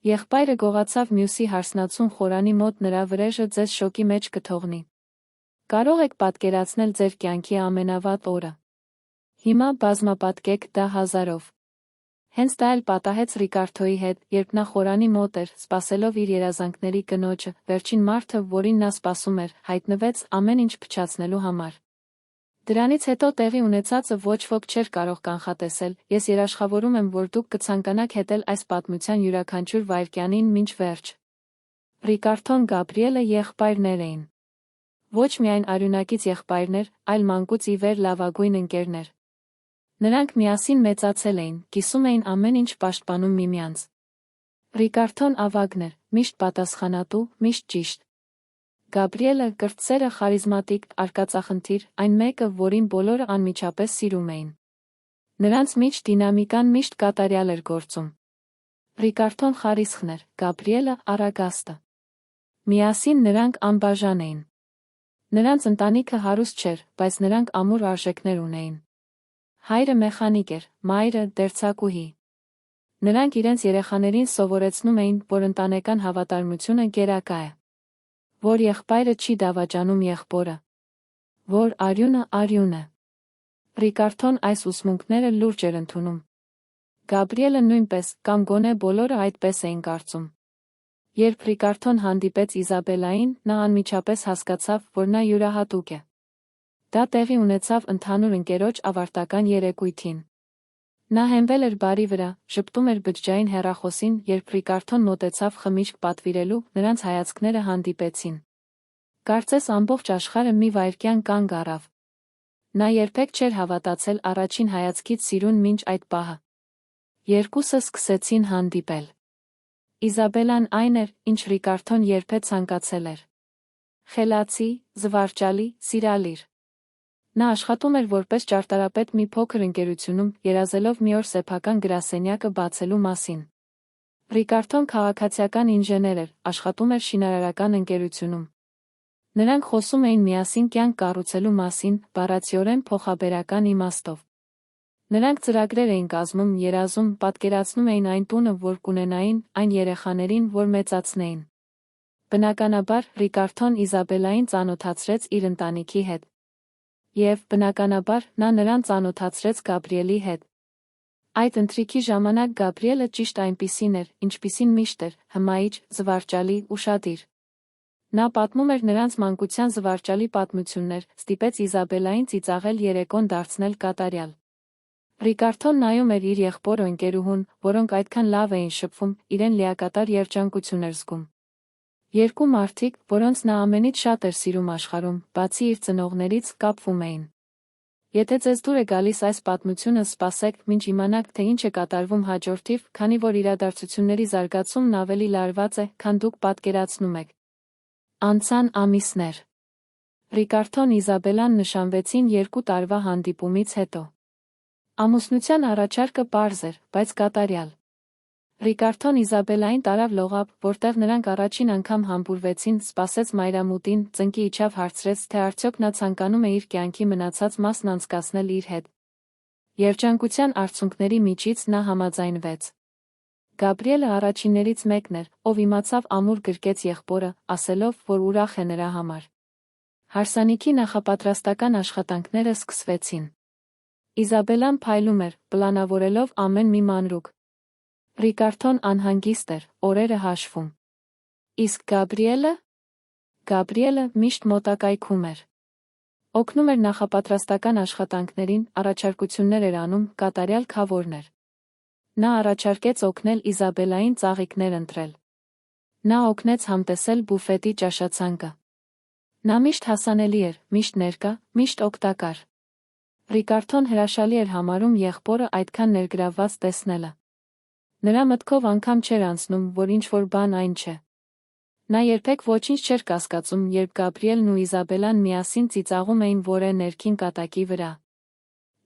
Եղբայրը գողացավ մյուսի հարսնացուն խորանի մոտ նրա վրեժը ձեզ շոկի մեջ կթողնի։ Կարող եք պատկերացնել ձեր կյանքի ամենավատ օրը։ Հիմա բազմապատկեք դա հազարով։ Հենց դա էլ պատահեց Ռիկարդոյի հետ, երբ նա խորանի մոտ էր, սպասելով իր երազանքների կնոջը, վերջին մարդը, որին նա սպասում էր, հայտնվեց ամեն ինչ փչացնելու համար։ Դրանից հետո տեղի ունեցածը ոչ ոք չէր կարող կանխատեսել, ես երաշխավորում եմ, որ դուք կցանկանաք հետել այս պատմության յուրաքանչյուր վայրկյանին մինչ վերջ։ Ռիկարդոն Գաբրիելը եղբայրներ էին։ Ոչ միայն արյունակից եղբայրներ, այլ մանկուց ի վեր լավագույն ընկերներ։ Նրանք միասին մեծացել էին, կիսում էին ամեն ինչ պաշտպանում միմյանց։ Ռիկարդոն ավագն էր, միշտ պատասխանատու, միշտ ճիշտ։ Գաբրիելը կրտսերը խարիզմատիկ, արկածախնդիր, այն մեկը, որին բոլորը անմիջապես սիրում էին։ Նրանց միջ դինամիկան միշտ կատարյալ էր գործում։ Ռիկարդոն խարիսխն էր, Գաբրիելը արագաստը։ Միասին նրանք անբաժան էին։ Նրանց ընտանիքը հարուստ չէր, բայց նրանք ամուր արժեքներ ունեին։ Հայրը մեխանիկ էր, մայրը դերձակուհի։ Նրանք իրենց երեխաներին սովորեցնում էին, որ ընտանեկան հավատարմությունը գերակա է, որ եղբայրը չի դավաճանում եղբորը, որ արյունը արյուն է։ Ռիկարդոն այս ուսմունքները լուրջ էր ընդունում։ Գաբրիելը նույնպես, կամ գոնե բոլորը այդպես էին կարծում։ Երբ Ռիկարդոն հանդիպեց Իզաբելային, նա անմիջապես հասկացավ, որ նա յուրահատուկ է։ Դա տեղի ունեցավ ընդհանուր ընկերոջ ավարտական երեկույթին։ Նա հենվել էր բարի վրա, ժպտում էր բջջային հեռախոսին, երբ Ռիկարդոն մոտեցավ խմիչք պատվիրելու, նրանց հայացքները հանդիպեցին։ Կարծես ամբողջ աշխարհը մի վայրկյան կանգ առավ։ Նա երբեք չէր հավատացել առաջին հայացքից սիրուն մինչ այդ պահը։ Երկուսը սկսեցին հանդիպել։ Իզաբելան այն էր, ինչ Ռիկարդոն երբեք ցանկացել էր։ Խելացի, զվարճալի, սիրալիր։ Նա աշխատում էր որպես ճարտարապետ մի փոքր ընկերությունում, երազելով մի օր սեփական գրասենյակը բացելու մասին։ Ռիկարդոն քաղաքացիական ինժեներ էր, աշխատում էր շինարարական ընկերությունում։ Նրանք խոսում էին միասին կյանք կառուցելու մասին, բառացիորեն փոխաբերական իմաստով։ Նրանք ծրագրեր էին կազմում, երազում, պատկերացնում էին այն տունը, որ կունենային, այն երեխաներին, որ մեծացնեին։ Բնականաբար, Ռիկարդոն Իզաբելային ծանոթացրեց իր ընտանիքի հետ։ Եվ, բնականաբար, նա նրան ծանոթացրեց Գաբրիելի հետ։ Այդ ընթրիքի ժամանակ Գաբրիելը ճիշտ այնպիսին էր, ինչպիսին միշտ էր, հմայիչ, զվարճալի, ուշադիր։ Նա պատմում էր նրանց մանկության զվարճալի պատմություններ, ստիպեց Իզաբելային ծիծաղել երեկոն դարձնել կատարյալ։ Ռիկարդոն նայում էր իր եղբոր ու ընկերուհուն, որոնք այդքան լավ էին շփվում, իրեն լիակատար երջանկություն էր զգում։ Երկու մարդիկ, որոնց նա ամենից շատ էր սիրում աշխարհում, բացի իր ծնողներից, կապվում էին։ Եթե ձեզ դուր է գալիս այս պատմությունը, սպասեք, մինչ իմանաք, թե ինչ է կատարվում հաջորդիվ, քանի որ իրադարձությունների զարգացումն ավելի լարված է, քան դուք պատկերացնում եք։ Անցան ամիսներ։ Ռիկարդոն Իզաբելան նշանվեցին 2 տարվա հանդիպումից հետո։ Ամուսնության առաջարկը պարզ էր, բայց կատարյալ։ Ռիկարդոն Իզաբելային տարավ լողափ, որտեղ նրանք առաջին անգամ համբուրվեցին, սպասեց մայրամուտին, ծնկի իջավ, հարցրեց, թե արդյոք նա ցանկանում է իր կյանքի մնացած մասն անցկасնել իր հետ։ Երջանկության արցունքների միջից նա համաձայնվեց։ Գաբրիելը առաջիններից մեկն էր, ով իմացավ ամուր գրկեց եղբորը, ասելով, որ ուրախ է նրա համար։ Հարսանիքի նախապատրաստական աշխատանքները սկսվեցին։ Իզաբելան փայլում էր, պլանավորելով ամեն մի մանրուք։ Ռիկարդոն անհանգիստ էր, օրերը հաշվում։ Իսկ Գաբրիելը? Գաբրիելը միշտ մոտակայքում էր։ Օգնում էր նախապատրաստական աշխատանքներին, առաջարկություններ էր անում, կատարյալ քավորն էր։ Նա առաջարկեց օգնել Իզաբելային ծաղիկներ ընտրել։ Նա օգնեց համտեսել բուֆետի ճաշացանկը։ Նա միշտ հասանելի էր, միշտ ներկա, միշտ օգտակար։ Ռիկարդոն հրաշալի էր համարում եղբորը այդքան ներգրավված տեսնելը։ Նրա մտքով անգամ չէր անցնում, որ ինչ-որ բան այն չէ։ Նա երբեք ոչինչ չէր կասկածում, երբ Գաբրիելն ու Իզաբելան միասին ծիծաղում էին որե ներքին կատակի վրա։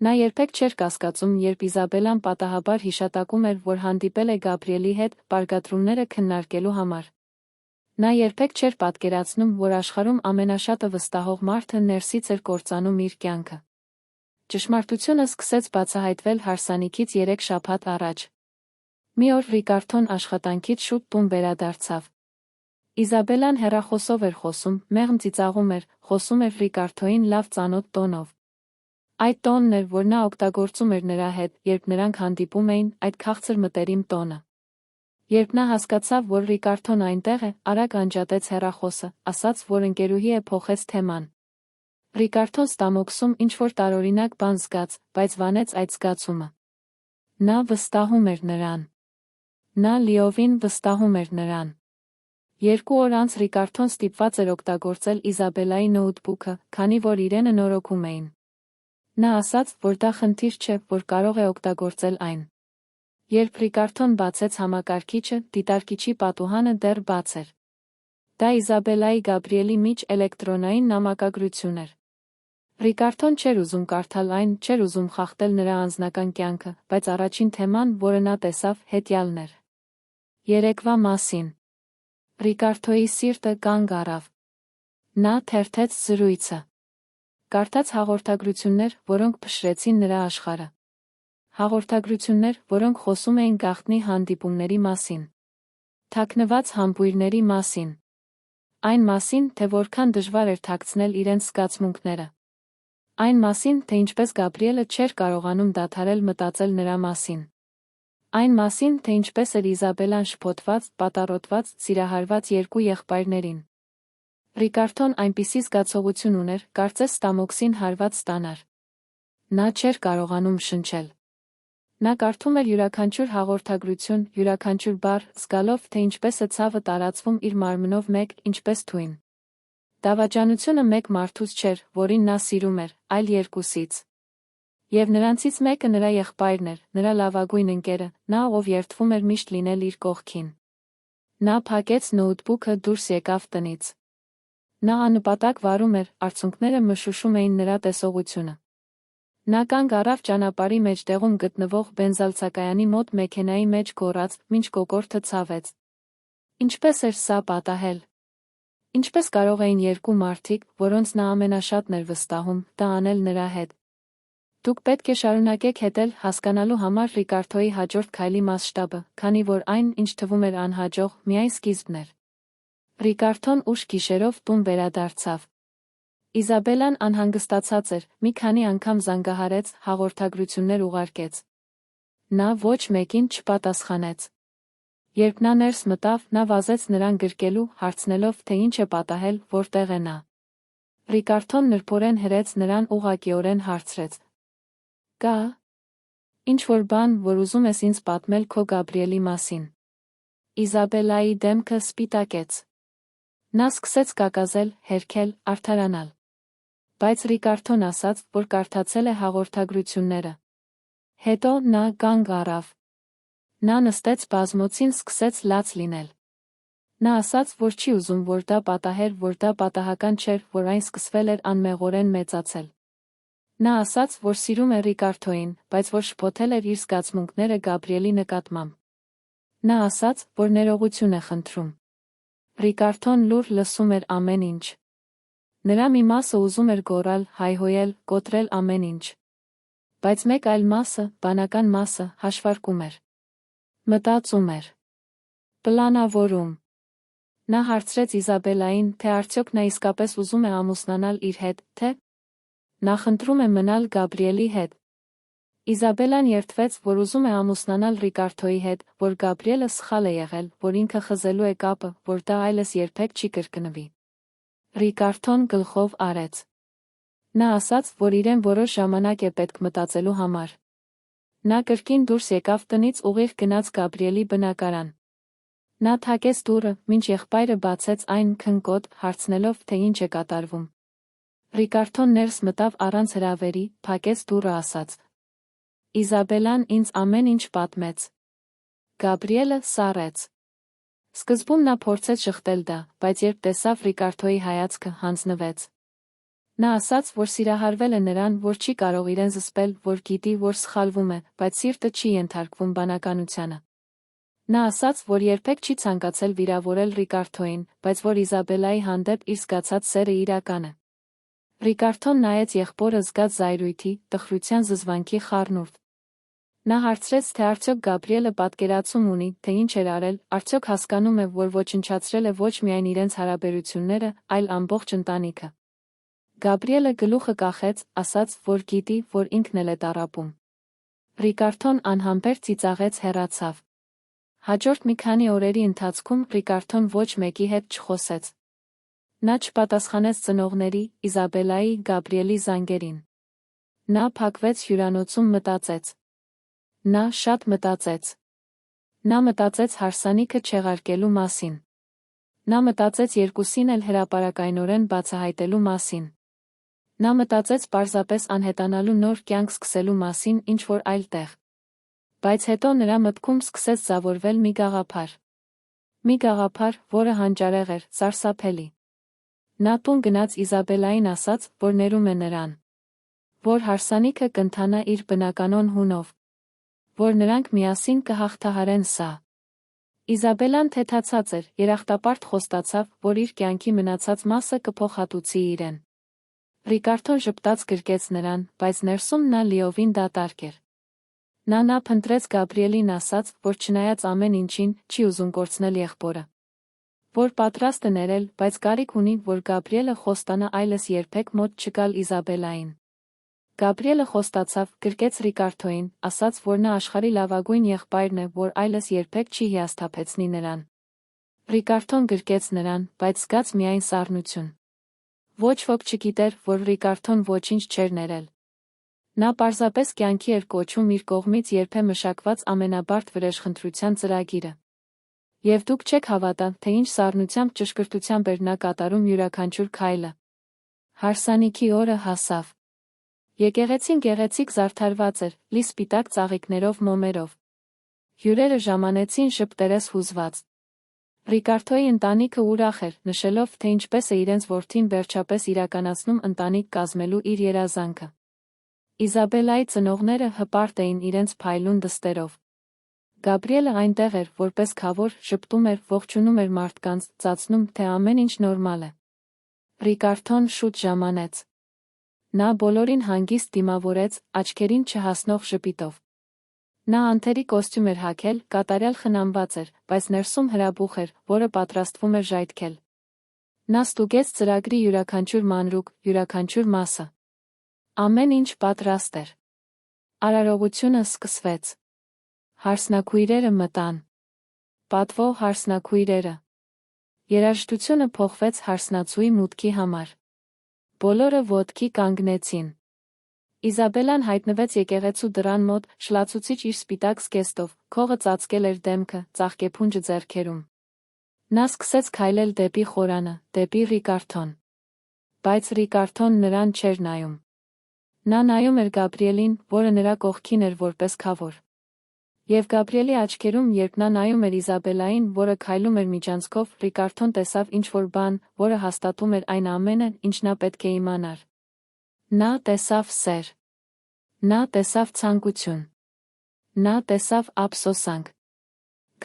Նա երբեք չէր կասկածում, երբ Իզաբելան պատահաբար հիշատակում էր, որ հանդիպել է Գաբրիելի հետ, բարգատրումները քննարկելու համար։ Նա երբեք չէր պատկերացնում, որ աշխարհում ամենաշատը վստահող մարդը ներսից էր կործանում իր կյանքը։ Ճշմարտությունը սկսեց բացահայտվել հարսանիքից 3 շաբաթ առաջ։ Մի օր Ռիկարդոն աշխատանքից շուտ տուն վերադարձավ։ Իզաբելան հեռախոսով էր խոսում, մեղմ ծիծաղում էր, խոսում էր Ռիկարդոյին լավ ծանոթ տոնով։ Այդ տոնն էր, որ նա օգտագործում էր նրա հետ, երբ նրանք հանդիպում էին, այդ քաղցր մտերիմ տոնը։ Երբ նա հասկացավ, որ Ռիկարդոն այնտեղ է, արագ անջատեց հեռախոսը, ասաց, որ ընկերուհի է փոխեց թեման։ Ռիկարդոն ստամոքսում ինչ-որ տարօրինակ բան զգաց, բայց վանեց այդ զգացումը։ Նա վստահում էր նրան։ Նա լիովին վստահում էր նրան։ 2 օր անց Ռիկարդոն ստիպված էր օգտագործել Իզաբելայի նոութբուքը, քանի որ իրենը նորոգում էին։ Նա ասաց, որ դա խնդիր չէ, որ կարող է օգտագործել այն։ Երբ Ռիկարդոն բացեց համակարգիչը, դիտարկիչի պատուհանը դեռ բաց էր։ Դա Իզաբելայի Գաբրիելի միջ էլեկտրոնային նամակագրություն էր։ Ռիկարդոն չէր ուզում կարդալ այն, չէր ուզում խախտել նրա անձնական կյանքը, բայց առաջին թեման, որը նա տեսավ, հետյալն էր։ Երեկվա մասին։ Ռիկարդոյի սիրտը կանգ առավ։ Նա թերթեց զրույցը։ Կարդաց հաղորդագրություններ, որոնք փշրեցին նրա աշխարհը։ Հաղորդագրություններ, որոնք խոսում էին գաղտնի հանդիպումների մասին։ Թաքնված համբույրների մասին։ Այն մասին, թե որքան դժվար էր թաքցնել իրենց զգացմունքները։ Այն մասին, թե ինչպես Գաբրիելը չէր կարողանում դադարել մտածել նրա մասին։ Այն մասին, թե ինչպես էր Իզաբելան շփոթված, պատառոտված, սիրահարված 2 եղբայրներին։ Ռիկարդոն այնպիսի զգացողություն ուներ, կարծես ստամոքսին հարված ստանար։ Նա չէր կարողանում շնչել։ Նա կարդում էր յուրաքանչյուր հաղորդագրություն, յուրաքանչյուր բառ, զգալով, թե ինչպես է ցավը տարածվում իր մարմնով մեկ, ինչպես թույն։ Դավաճանությունը մեկ մարդուց չէր, որին նա սիրում էր, այլ 2-ից։ Եվ նրանցից մեկը նրա եղբայրն էր, նրա լավագույն ընկերը, նա, ով երդվում էր միշտ լինել իր կողքին։ Նա փակեց նոութբուքը, դուրս եկավ տնից։ Նա աննպատակ վարում էր, արցունքները մշուշում էին նրա տեսողությունը։ Նա կանգ առավ ճանապարհի մեջտեղում գտնվող բենզալցակայանի մոտ մեքենայի մեջ գոռաց, մինչ կոկորդը ցավեց։ Ինչպես էր սա պատահել։ Ինչպես կարող էին 2 մարդիկ, որոնց նա ամենաշատն էր վստահում, դա անել նրա հետ։ Դուք պետք է շարունակեք հետել, հասկանալու համար Ռիկարդոյի հաջորդ քայլի մասշտաբը, քանի որ այն, ինչ թվում էր անհաջող, միայն սկիզբն էր։ Ռիկարդոն ուշ գիշերով տուն վերադարձավ։ Իզաբելան անհանգստացած էր, մի քանի անգամ զանգահարեց, հաղորդագրություններ ուղարկեց։ Նա ոչ մեկին չպատասխանեց։ Երբ նա ներս մտավ, նա վազեց նրան գրկելու, հարցնելով, թե ինչ է պատահել, որտեղ է նա։ Ռիկարդոն նրբորեն հրեց նրան ուղղակիորեն հարցրեց. Կա ինչ-որ բան, որ ուզում ես ինձ պատմել քո Գաբրիելի մասին։ Իզաբելայի դեմքը սպիտակեց։ Նա սկսեց կակազել, հերքել, արդարանալ։ Բայց Ռիկարդոն ասաց, որ կարդացել է հաղորդագրությունները։ Հետո նա կանգ առավ։ Նա նստեց բազմոցին, սկսեց լաց լինել։ Նա ասաց, որ չի ուզում, որ դա պատահեր, որ դա պատահական չէր, որ այն սկսվել էր անմեղորեն մեծացել։ Նա ասաց, որ սիրում է Ռիկարդոյին, բայց որ շփոթել էր իր զգացմունքները Գաբրիելի նկատմամբ։ Նա ասաց, որ ներողություն է խնդրում։ Ռիկարդոն լուր լսում էր ամեն ինչ։ Նրա մի մասը ուզում էր գոռալ, հայհոյել, կոտրել ամեն ինչ։ Բայց մեկ այլ մասը, բանական մասը, հաշվարկում էր։ Մտածում էր։ Պլանավորում։ Նա հարցրեց Իզաբելային, թե արդյոք նա իսկապես ուզում է ամուսնանալ իր հետ, թե նա խնդրում է մնալ Գաբրիելի հետ։ Իզաբելան երդվեց, որ ուզում է ամուսնանալ Ռիկարդոյի հետ, որ Գաբրիելը սխալ է եղել, որ ինքը խզելու է կապը, որ դա այլևս երբեք չի կրկնվի։ Ռիկարդոն գլխով արեց։ Նա ասաց, որ իրեն որոշ ժամանակ է պետք մտածելու համար։ Նա կրկին դուրս եկավ տնից, ուղիղ գնաց Գաբրիելի բնակարան։ Նա թակեց դուռը, մինչ եղբայրը բացեց այն, քնկոտ, հարցնելով, թե ինչ է կատարվում։ Ռիկարդոն ներս մտավ առանց հրավերի, փակեց դուռը, ասաց. Իզաբելան ինձ ամեն ինչ պատմեց։ Գաբրիելը սառեց։ Սկզբում նա փորձեց շղթել դա, բայց երբ տեսավ Ռիկարդոյի հայացքը, հանձնվեց։ Նա ասաց, որ սիրահարվել է նրան, որ չի կարող իրեն զսպել, որ գիտի, որ սխալվում է, բայց սիրտը չի ենթարկվում բանականությանը։ Նա ասաց, որ երբեք չի ցանկացել վիրավորել Ռիկարդոյին, բայց որ Իզաբելայի հանդեպ իր զգացած սերը իրական է։ Ռիկարդոն նայեց եղբորը զգաց զայրույթի, տխրության զզվանքի խառնուրդ։ Նա հարցրեց, թե արդյոք Գաբրիելը պատկերացում ունի, թե ինչ էր արել, արդյոք հասկանում է, որ ոչնչացրել է ոչ միայն իրենց հարաբերությունները, այլ ամբողջ ընտանիքը։ Գաբրիելը գլուխը կախեց, ասաց, որ գիտի, որ ինքն էլ է տառապում։ Ռիկարդոն անհամբեր ծիծաղեց հեռացավ։ Հաջորդ մի քանի օրերի ընթացքում Ռիկարդոն ոչ մեկի հետ չխոսեց։ Նա չպատասխանեց ծնողների, Իզաբելայի, Գաբրիելի զանգերին։ Նա փակվեց հյուրանոցում մտածեց։ Նա շատ մտածեց։ Նա մտածեց հարսանիքը չեղարկելու մասին։ Նա մտածեց երկուսին էլ հրապարակայնորեն բացահայտելու մասին։ Նա մտածեց պարզապես անհետանալու նոր կյանք սկսելու մասին ինչ-որ այլ տեղ։ Բայց հետո նրա մտքում սկսեց ձևավորվել մի գաղափար։ Մի գաղափար, որը հանճարեղ էր, սարսափելի։ Նա տուն գնաց Իզաբելային ասաց, որ ներում է նրան։ Որ հարսանիքը կընթանա իր բնականոն հունով։ Որ նրանք միասին կհաղթահարեն սա։ Իզաբելան թեթացած էր, երախտապարտ խոստացավ, որ իր կյանքի մնացած մասը կփոխհատուցի իրեն։ Ռիկարդոն ժպտաց գրկեց նրան, բայց ներսում նա լիովին դատարկ էր։ Նա փնտրեց Գաբրիելին ասաց, որ չնայած ամեն ինչին, չի ուզում կորցնել եղբորը։ Որ պատրաստ է ներել, բայց կարիք ունի, որ Գաբրիելը խոստանա այլս երբեք մոտ չգալ Իզաբելային։ Գաբրիելը խոստացավ, գրկեց Ռիկարդոին, ասաց, որ նա աշխարհի լավագույն եղբայրն է, որ այլս երբեք չի հիասթափեցնի նրան։ Ռիկարդոն գրկեց նրան, բայց զգաց միայն սառնություն։ Ոչ ոք չգիտեր, որ Ռիկարդոն ոչինչ չէր ներել։ Նա պարզապես կյանքի էր կոչում իր կողմից երբե մշակված ամենաբարդ վրեժխնդրության ծրագիրը։ Եվ դուք չեք հավատա, թե ինչ սառնությամբ ճշգրտությամբ էր նա կատարում յուրաքանչյուր քայլը։ Հարսանիքի օրը հասավ։ Եկեղեցին գեղեցիկ զարդարված էր, լի սպիտակ ծաղիկներով մոմերով։ Հյուրերը ժամանեցին շփտերես հուզված։ Ռիկարդոյի ընտանիքը ուրախ էր, նշելով, թե ինչպես է իրենց որդին վերջապես իրականացնում ընտանիք կազմելու իր երազանքը։ Իզաբելայի ծնողները հպարտ էին իրենց փայլուն դստերով։ Գաբրիելը այնտեղ էր, որպես քավոր, ժպտում էր, ողջունում էր մարդկանց, ծածնում, թե ամեն ինչ նորմալ է։ Ռիկարդոն շուտ ժամանեց։ Նա բոլորին հանգիստ դիմավորեց, աչքերին չհասնող ժպիտով։ Նա անթերի կոստյում էր հագել, կատարյալ խնամված էր, բայց ներսում հրաբուխ էր, որը պատրաստվում էր ժայթքել։ Նա ստուգեց ծրագրի յուրաքանչյուր մանրուք, յուրաքանչյուր մասը։ Ամեն ինչ պատրաստ էր։ Արարողությունը սկսվեց։ Հարսնաքույրերը մտան։ Պատվո հարսնաքույրերը։ Երաժշտությունը փոխվեց հարսնացուի մուտքի համար։ Բոլորը ոտքի կանգնեցին։ Իզաբելան հայտնվեց եկեղեցու դռան մոտ, շլացուցիչ իր սպիտակ զգեստով, քողը ծածկել էր դեմքը, ծաղկեփունջը ձեռքերում։ Նա սկսեց քայլել դեպի խորանը, դեպի Ռիկարդոն։ Բայց Ռիկարդոն նրան չէր նայում։ Նա նայում էր Գաբրիելին, որը նրա կողքին էր որպես քավոր։ Եվ Գաբրիելի աչքերում, երբ նա նայում էր Իզաբելային, որը քայլում էր միջանցքով, Ռիկարդոն տեսավ ինչ-որ բան, որը հաստատում էր այն ամենը, ինչ նա պետք է իմանար։ Նա տեսավ սեր։ Նա տեսավ ցանկություն։ Նա տեսավ ափսոսանք։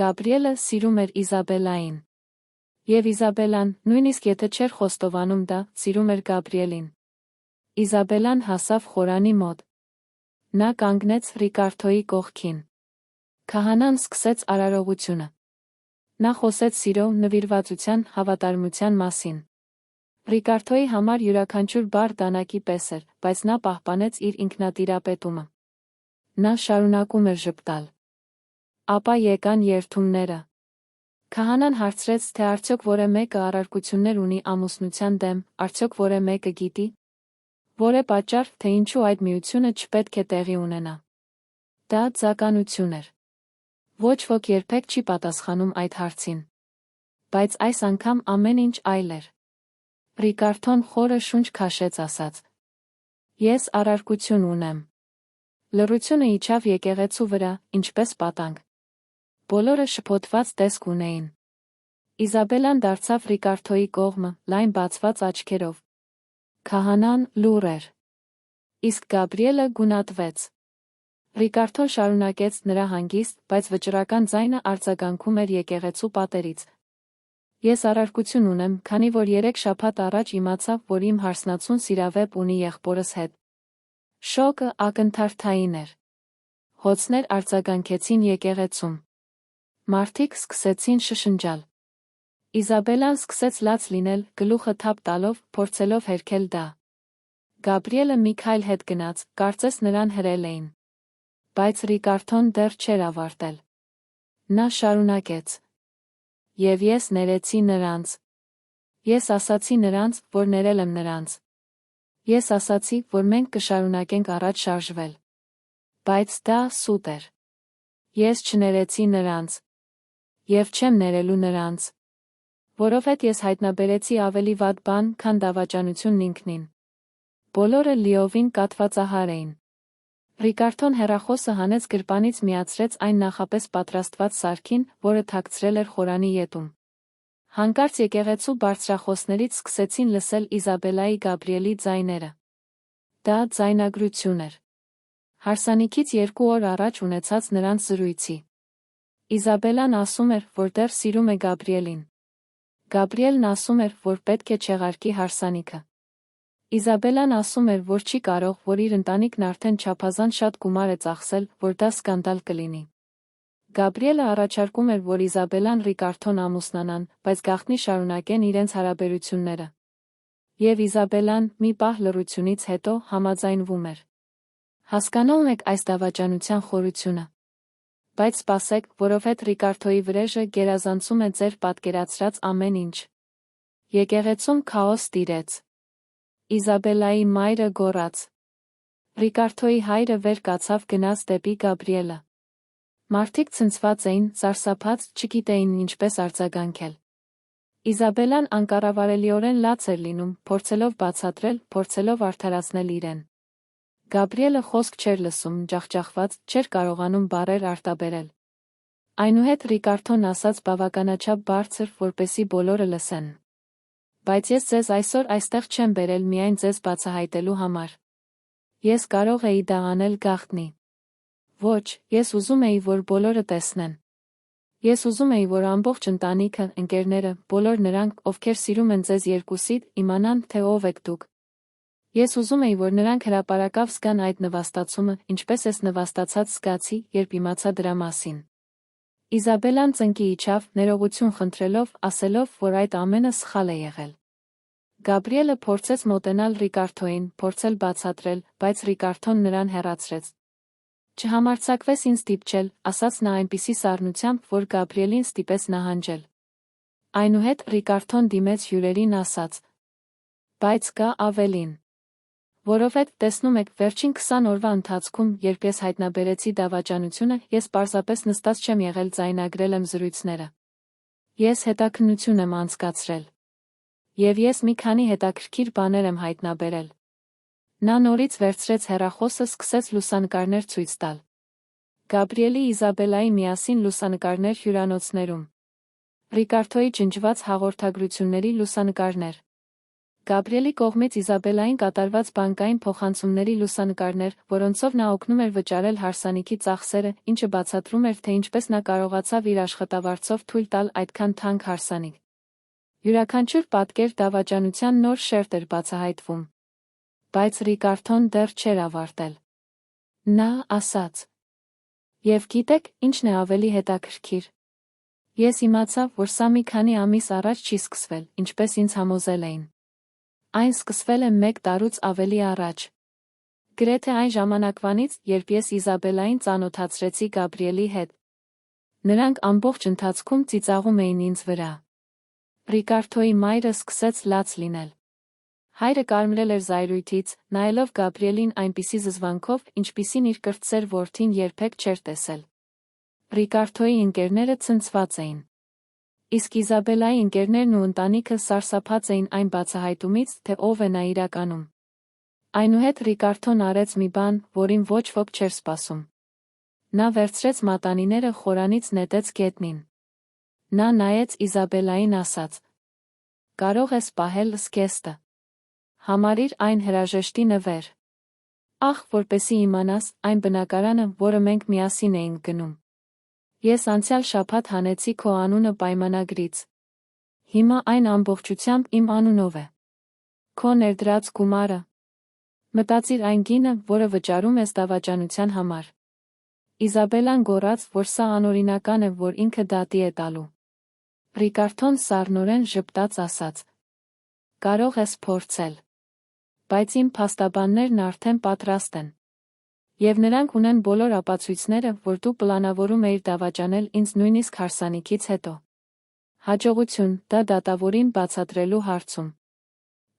Գաբրիելը սիրում էր Իզաբելային։ Եվ Իզաբելան, նույնիսկ եթե չէր խոստովանում դա, սիրում էր Գաբրիելին։ Իզաբելան հասավ խորանի մոտ։ Նա կանգնեց Ռիկարդոյի կողքին։ Քահանան սկսեց արարողությունը։ Նա խոսեց սիրո, նվիրվածության, հավատարմության մասին։ Ռիկարդոյի համար յուրաքանչյուր բառ դանակի պես էր, բայց նա պահպանեց իր ինքնատիրապետումը։ Նա շարունակում էր ժպտալ։ Ապա եկան երդումները։ Քահանան հարցրեց, թե արդյոք որը մեկը առարկություններ ունի ամուսնության դեմ, արդյոք որը մեկը գիտի, որ է պատճառ, թե ինչու այդ միությունը չպետք է տեղի ունենա։ Դա ձականություն էր։ Ոչ ոք երբեք չի պատասխանում այդ հարցին։ Բայց այս անգամ ամեն ինչ այլ էր։ Ռիկարդոն խորը շունչ քաշեց ասաց. Ես առարկություն ունեմ։ Լռությունը իջավ եկեղեցու վրա, ինչպես պատանք։ Բոլորը շփոթված տեսք ունեին։ Իզաբելան դարձավ Ռիկարդոյի կողմը, լայն բացված աչքերով։ Քահանան լուռ էր։ Իսկ Գաբրիելը գունատվեց։ Ռիկարդոն շարունակեց նրա հանգիստ, բայց վճռական ձայնը արձագանքում էր եկեղեցու պատերից։ Ես առարկություն ունեմ, քանի որ 3 շաբաթ առաջ իմացա, որ իմ հարսնացուն սիրավեպ ունի եղբորս հետ։ Շոկը ակնթարթային էր։ Հոցներ արձագանքեցին եկեղեցում։ Մարդիկ սկսեցին շշնջալ։ Իզաբելան սկսեց լաց լինել, գլուխը թափ տալով, փորձելով հերքել դա։ Գաբրիելը մի քայլ հետ գնաց, կարծես նրան հրել էին։ Բայց Ռիկարդոն դեռ չէր ավարտել։ Նա շարունակեց. Եվ ես ներեցի նրանց։ Ես ասացի նրանց, որ ներել եմ նրանց։ Ես ասացի, որ մենք կշարունակենք առաջ շարժվել։ Բայց դա սուտ էր։ Ես չներեցի նրանց։ Եվ չեմ ներելու նրանց։ Որովհետև ես հայտնաբերեցի ավելի վատ բան, քան դավաճանությունն ինքնին։ Բոլորը լիովին կաթվածահար էին։ Ռիկարդոն հեռախոսը հանեց գրպանից, միացրեց այն նախապես պատրաստված սարքին, որը թաքցրել էր խորանի ետում։ Հանկարծ եկեղեցու բարձրախոսներից սկսեցին լսել Իզաբելայի Գաբրիելի ձայները։ Դա ձայնագրություն էր։ Հարսանիքից 2 օր առաջ ունեցած նրանց զրույցի։ Իզաբելան ասում էր, որ դեռ սիրում է Գաբրիելին։ Գաբրիելն ասում էր, որ պետք է չեղարկի հարսանիքը։ Իզաբելան ասում էր, որ չի կարող, որ իր ընտանիքն արդեն չափազանց շատ գումար է ծախսել, որ դա սկանդալ կլինի։ Գաբրիելը առաջարկում էր, որ Իզաբելան Ռիկարդոն ամուսնանան, բայց գաղտնի շարունակեն իրենց հարաբերությունները։ Եվ Իզաբելան, մի պահ լռությունից հետո, համաձայնվում էր։ Հասկանում եք այս դավաճանության խորությունը։ Բայց սպասեք, որովհետև Ռիկարդոյի վրեժը գերազանցում է ձեր պատկերացրած ամեն ինչ։ Եկեղեցում քաոս տիրեց։ Իզաբելայի մայրը գոռաց։ Ռիկարդոյի հայրը վեր կացավ, գնաց դեպի Գաբրիելը։ Մարդիկ ցնցված էին, սարսափած, չգիտեին ինչպես արձագանքել։ Իզաբելան անկառավարելիորեն լաց էր լինում, փորձելով բացատրել, փորձելով արդարացնել իրեն։ Գաբրիելը խոսք չէր լսում, ջախջախված, չէր կարողանում բառեր արտաբերել։ Այնուհետ Ռիկարդոն ասաց բավականաչափ բարձր, որպեսզի բոլորը լսեն։ Բայց ես ձեզ այսօր այստեղ չեմ բերել միայն ձեզ բացահայտելու համար։ Ես կարող էի դա անել գաղտնի։ Ոչ, ես ուզում էի, որ բոլորը տեսնեն։ Ես ուզում էի, որ ամբողջ ընտանիքը, ընկերները, բոլոր նրանք, ովքեր սիրում են ձեզ երկուսիդ, իմանան, թե ով եք դուք։ Ես ուզում էի, որ նրանք հրապարակավ զգան այդ նվաստացումը, ինչպես ես նվաստացած զգացի, երբ իմացա դրա մասին։ Իզաբելան ծնկի իջավ, ներողություն խնդրելով, ասելով, որ այդ ամենը սխալ է եղել։ Գաբրիելը փորձեց մոտենալ Ռիկարդոյին, փորձել բացատրել, բայց Ռիկարդոն նրան հեռացրեց։ Չհամարձակվես ինձ դիպչել, ասաց նա այնպիսի սառնությամբ, որ Գաբրիելին ստիպեց նահանջել։ Այնուհետ Ռիկարդոն դիմեց հյուրերին, ասաց. Բայց կա ավելին։ Որովհետև տեսնում եք, վերջին 20 օրվա ընթացքում, երբ ես հայտնաբերեցի դավաճանությունը, ես պարզապես նստած չեմ եղել, ձայնագրել եմ զրույցները։ Ես հետաքննություն եմ անցկացրել։ Եվ ես մի քանի հետաքրքիր բաներ եմ հայտնաբերել։ Նա նորից վերցրեց հեռախոսը, սկսեց լուսանկարներ ցույց տալ։ Գաբրիելի Իզաբելայի միասին լուսանկարներ հյուրանոցներում։ Ռիկարդոյի ջնջված հաղորդագրությունների լուսանկարներ։ Գաբրիելի կողմից Իզաբելային կատարված բանկային փոխանցումների լուսանկարներ, որոնցով նա օգնում էր վճարել հարսանիքի ծախսերը, ինչը բացատրում էր, թե ինչպես նա կարողացավ իր աշխատավարձով թույլ տալ այդքան թանկ հարսանիք։ Յուրաքանչյուր պատկեր դավաճանության նոր շերտ էր բացահայտվում։ Բայց Ռիկարդոն դեռ չէր ավարտել։ Նա ասաց. Եվ գիտեք, ինչն է ավելի հետաքրքիր։ Ես իմացա, որ սա մի քանի ամիս առաջ չի սկսվել, ինչպես ինձ համոզել էին։ Այն սկսվել է 1 տարուց ավելի առաջ։ Գրեթե այն ժամանակվանից, երբ ես Իզաբելային ծանոթացրեցի Գաբրիելի հետ։ Նրանք ամբողջ ընթացքում ծիծաղում էին ինձ վրա։ Ռիկարդոյի մայրը սկսեց լաց լինել։ Հայրը կարմրել էր զայրույթից, նայելով Գաբրիելին այնպիսի զզվանքով, ինչպիսին իր կրտսեր որդին երբեք չէր տեսել։ Ռիկարդոյի ընկերները ցնցված էին։ Իսկ Իզաբելայի ընկերներն ու ընտանիքը սարսափած էին այն բացահայտումից, թե ով է նա իրականում։ Այնուհետ Ռիկարդոն արեց մի բան, որին ոչ ոք չէր սպասում։ Նա վերցրեց մատանիները, խորանից նետեց գետնին։ Նա նայեց Իզաբելային, ասաց. Կարող ես պահել զգեստը։ Համարիր այն հրաժեշտի նվեր։ Ախ, որպեսի իմանաս, այն բնակարանը, որը մենք միասին էինք գնում։ Ես անցյալ շաբաթ հանեցի քո անունը պայմանագրից։ Հիմա այն ամբողջությամբ իմ անունով է։ Քո ներդրած գումարը։ Մտածիր այն գինը, որը վճարում ես դավաճանության համար։ Իզաբելան գոռաց, որ սա անօրինական է, որ ինքը դատի է տալու։ Ռիկարդոն սառնորեն ժպտաց ասաց. «Կարող ես փորձել։ Բայց իմ փաստաբաններն արդեն պատրաստ են։ Եվ նրանք ունեն բոլոր ապացույցները, որ դու պլանավորում էիր դավաճանել ինձ նույնիսկ հարսանիքից հետո։ Հաջողություն, դա դատավորին բացատրելու հարցում»։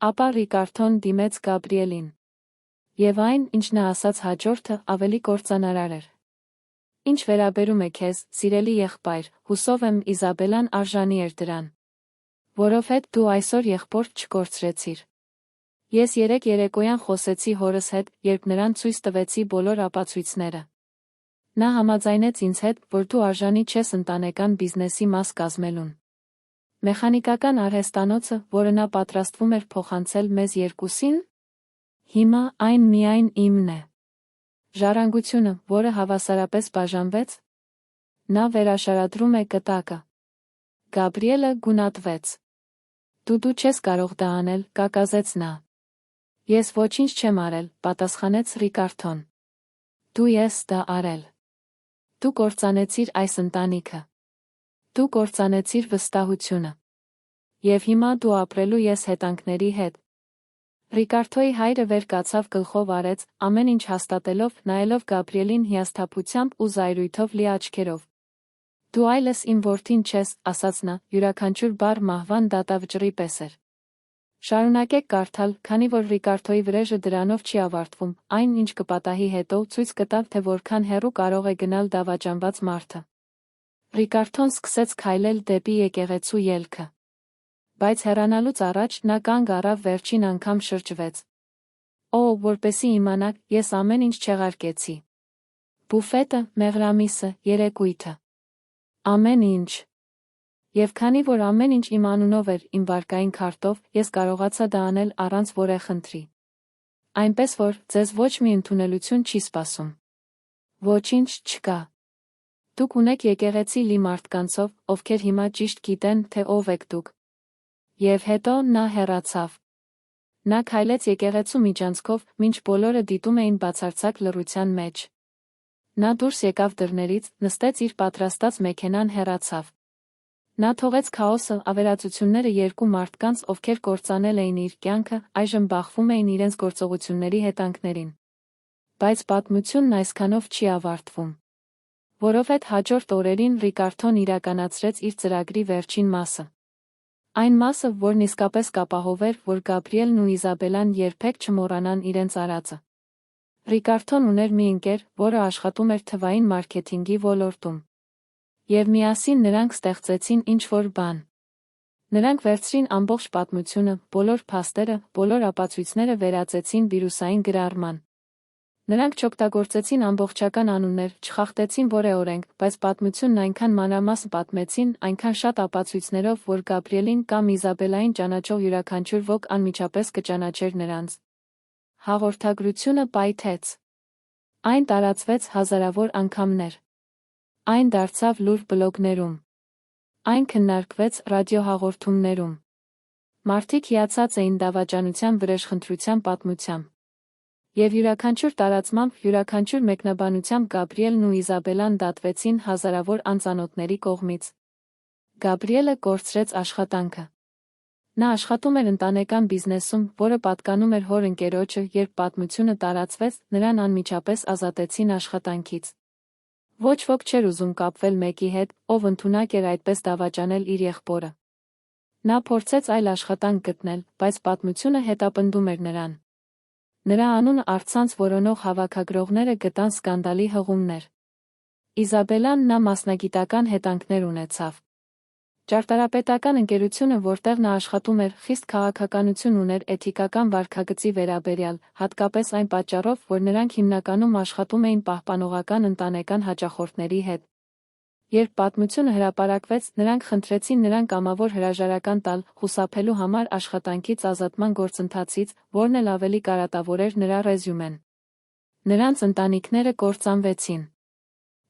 Ապա Ռիկարդոն դիմեց Գաբրիելին։ Եվ այն, ինչ նա ասաց հաջորդը, ավելի կործանարար էր։ «Ինչ վերաբերում է քեզ, սիրելի եղբայր, հուսով եմ Իզաբելան արժանի էր դրան։ Որովհետև դու այսօր եղբոր չկորցրեցիր։ Ես երեկ երեկոյան խոսեցի հորս հետ, երբ նրան ցույց տվեցի բոլոր ապացույցները։ Նա համաձայնեց ինձ հետ, որ դու արժանի չես ընտանեկան բիզնեսի մաս կազմելուն։ Մեխանիկական արհեստանոցը, որը նա պատրաստվում էր փոխանցել մեզ երկուսին, հիմա այն միայն իմն է։ Ժառանգությունը, որը հավասարապես բաժանվեց, նա վերաշարադրում է կտակը։ Գաբրիելը գունատվեց։ Դու չես կարող դա անել, կակազեց նա։ Ես ոչինչ չեմ արել, պատասխանեց Ռիկարդոն։ Դու ես դա արել։ Դու կործանեցիր այս ընտանիքը։ Դու կործանեցիր վստահությունը։ Եվ հիմա դու ապրելու ես հետանքների հետ։ Ռիկարդոյի հայրը վեր կացավ գլխով արեց, ամեն ինչ հաստատելով, նայելով Գաբրիելին հիասթափությամբ ու զայրույթով լի աչքերով։ Դու այլս իմ որդին չես, ասաց նա, յուրաքանչյուր բառ մահվան դատավճռի պես էր։ Շարունակեք կարդալ, քանի որ Ռիկարդոյի վրեժը դրանով չի ավարտվում, այն, ինչ կպատահի հետո, ցույց կտա, թե որքան հեռու կարող է գնալ դավաճանված մարդը։ Ռիկարդոն սկսեց քայլել դեպի եկեղեցու ելքը։ Բայց հեռանալուց առաջ նա կանգ առավ վերջին անգամ շրջվեց։ Օ, որպեսի իմանաք, ես ամեն ինչ չեղարկեցի։ Բուֆետը, մեղրամիսը, երեկույթը։ Ամեն ինչ։ Եվ քանի որ ամեն ինչ իմ անունով էր, իմ վարկային քարտով, ես կարողացա դա անել առանց որևէ։ Այնպես որ, ձեզ ոչ մի ընդունելություն չի սպասում։ Ոչինչ չկա։ Դուք ունեք եկեղեցի լի մարդկանցով, ովքեր հիմա ճիշտ գիտեն, թե ով եք դուք։ Եվ հետո նա հեռացավ։ Նա քայլեց եկեղեցու միջանցքով, մինչ բոլորը դիտում էին բացարձակ լռության մեջ։ Նա դուրս եկավ դռներից, նստեց իր պատրաստած մեքենան հեռացավ։ Նա թողեց քաոսը, ավերածությունները երկու մարդկանց, ովքեր կործանել էին իր կյանքը, այժմ բախվում էին իրենց գործողությունների հետանքներին։ Բայց պատմությունն այսքանով չի ավարտվում։ Որովհետև հաջորդ օրերին Ռիկարդոն իրականացրեց իր ծրագրի վերջին մասը։ Այն մասը, որն իսկապես կապահովեր, որ Գաբրիելն ու Իզաբելան երբեք չմոռանան իրենց արածը։ Ռիկարդոն ուներ մի ընկեր, որը աշխատում էր թվային մարքեթինգի ոլորտում։ Եվ միասին նրանք ստեղծեցին ինչ-որ բան։ Նրանք վերցրին ամբողջ պատմությունը, բոլոր փաստերը, բոլոր ապացույցները վերածեցին վիրուսային գրառման։ Նրանք չօգտագործեցին ամբողջական անուններ, չխախտեցին որևէ օրենք, բայց պատմությունն այնքան մանրամասն պատմեցին, այնքան շատ ապացույցներով, որ Գաբրիելին կամ Իզաբելային ճանաչող յուրաքանչյուր ոք անմիջապես կճանաչեր նրանց։ Հաղորդագրությունը պայթեց։ Այն տարածվեց հազարավոր անգամներ։ Այն դարձավ լուր բլոգներում։ Այն քննարկվեց ռադիոհաղորդումներում։ Մարդիկ հիացած էին դավաճանության վրեժխնդրության պատմությամբ։ Եվ յուրաքանչյուր տարածմամբ, յուրաքանչյուր մեկնաբանությամբ Գաբրիելն ու Իզաբելան դատվեցին հազարավոր անծանոթների կողմից։ Գաբրիելը կորցրեց աշխատանքը։ Նա աշխատում էր ընտանեկան բիզնեսում, որը պատկանում էր հոր ընկերոջը, երբ պատմությունը տարածվեց, նրան անմիջապես ազատեցին աշխատանքից։ Ոչ ոք չէր ուզում կապվել մեկի հետ, ով ընդունակ էր այդպես դավաճանել իր եղբորը։ Նա փորձեց այլ աշխատանք գտնել, բայց պատմությունը հետապնդում էր նրան։ Նրա անունը առցանց որոնող հավաքագրողները գտան սկանդալի հղումներ։ Իզաբելան նա մասնագիտական հետանքներ ունեցավ։ Ճարտարապետական ընկերությունը, որտեղ նա աշխատում էր, խիստ քաղաքականություն ուներ էթիկական վարքագծի վերաբերյալ, հատկապես այն պատճառով, որ նրանք հիմնականում աշխատում էին պահպանողական ընտանեկան հաճախորդների հետ։ Երբ պատմությունը հրապարակվեց, նրանք խնդրեցին նրան կամավոր հրաժարական տալ, խուսափելու համար աշխատանքից ազատման գործընթացից, որն էլ ավելի կարատավոր էր նրա ռեզյումեն։ Նրանց ընտանիքները կործանվեցին։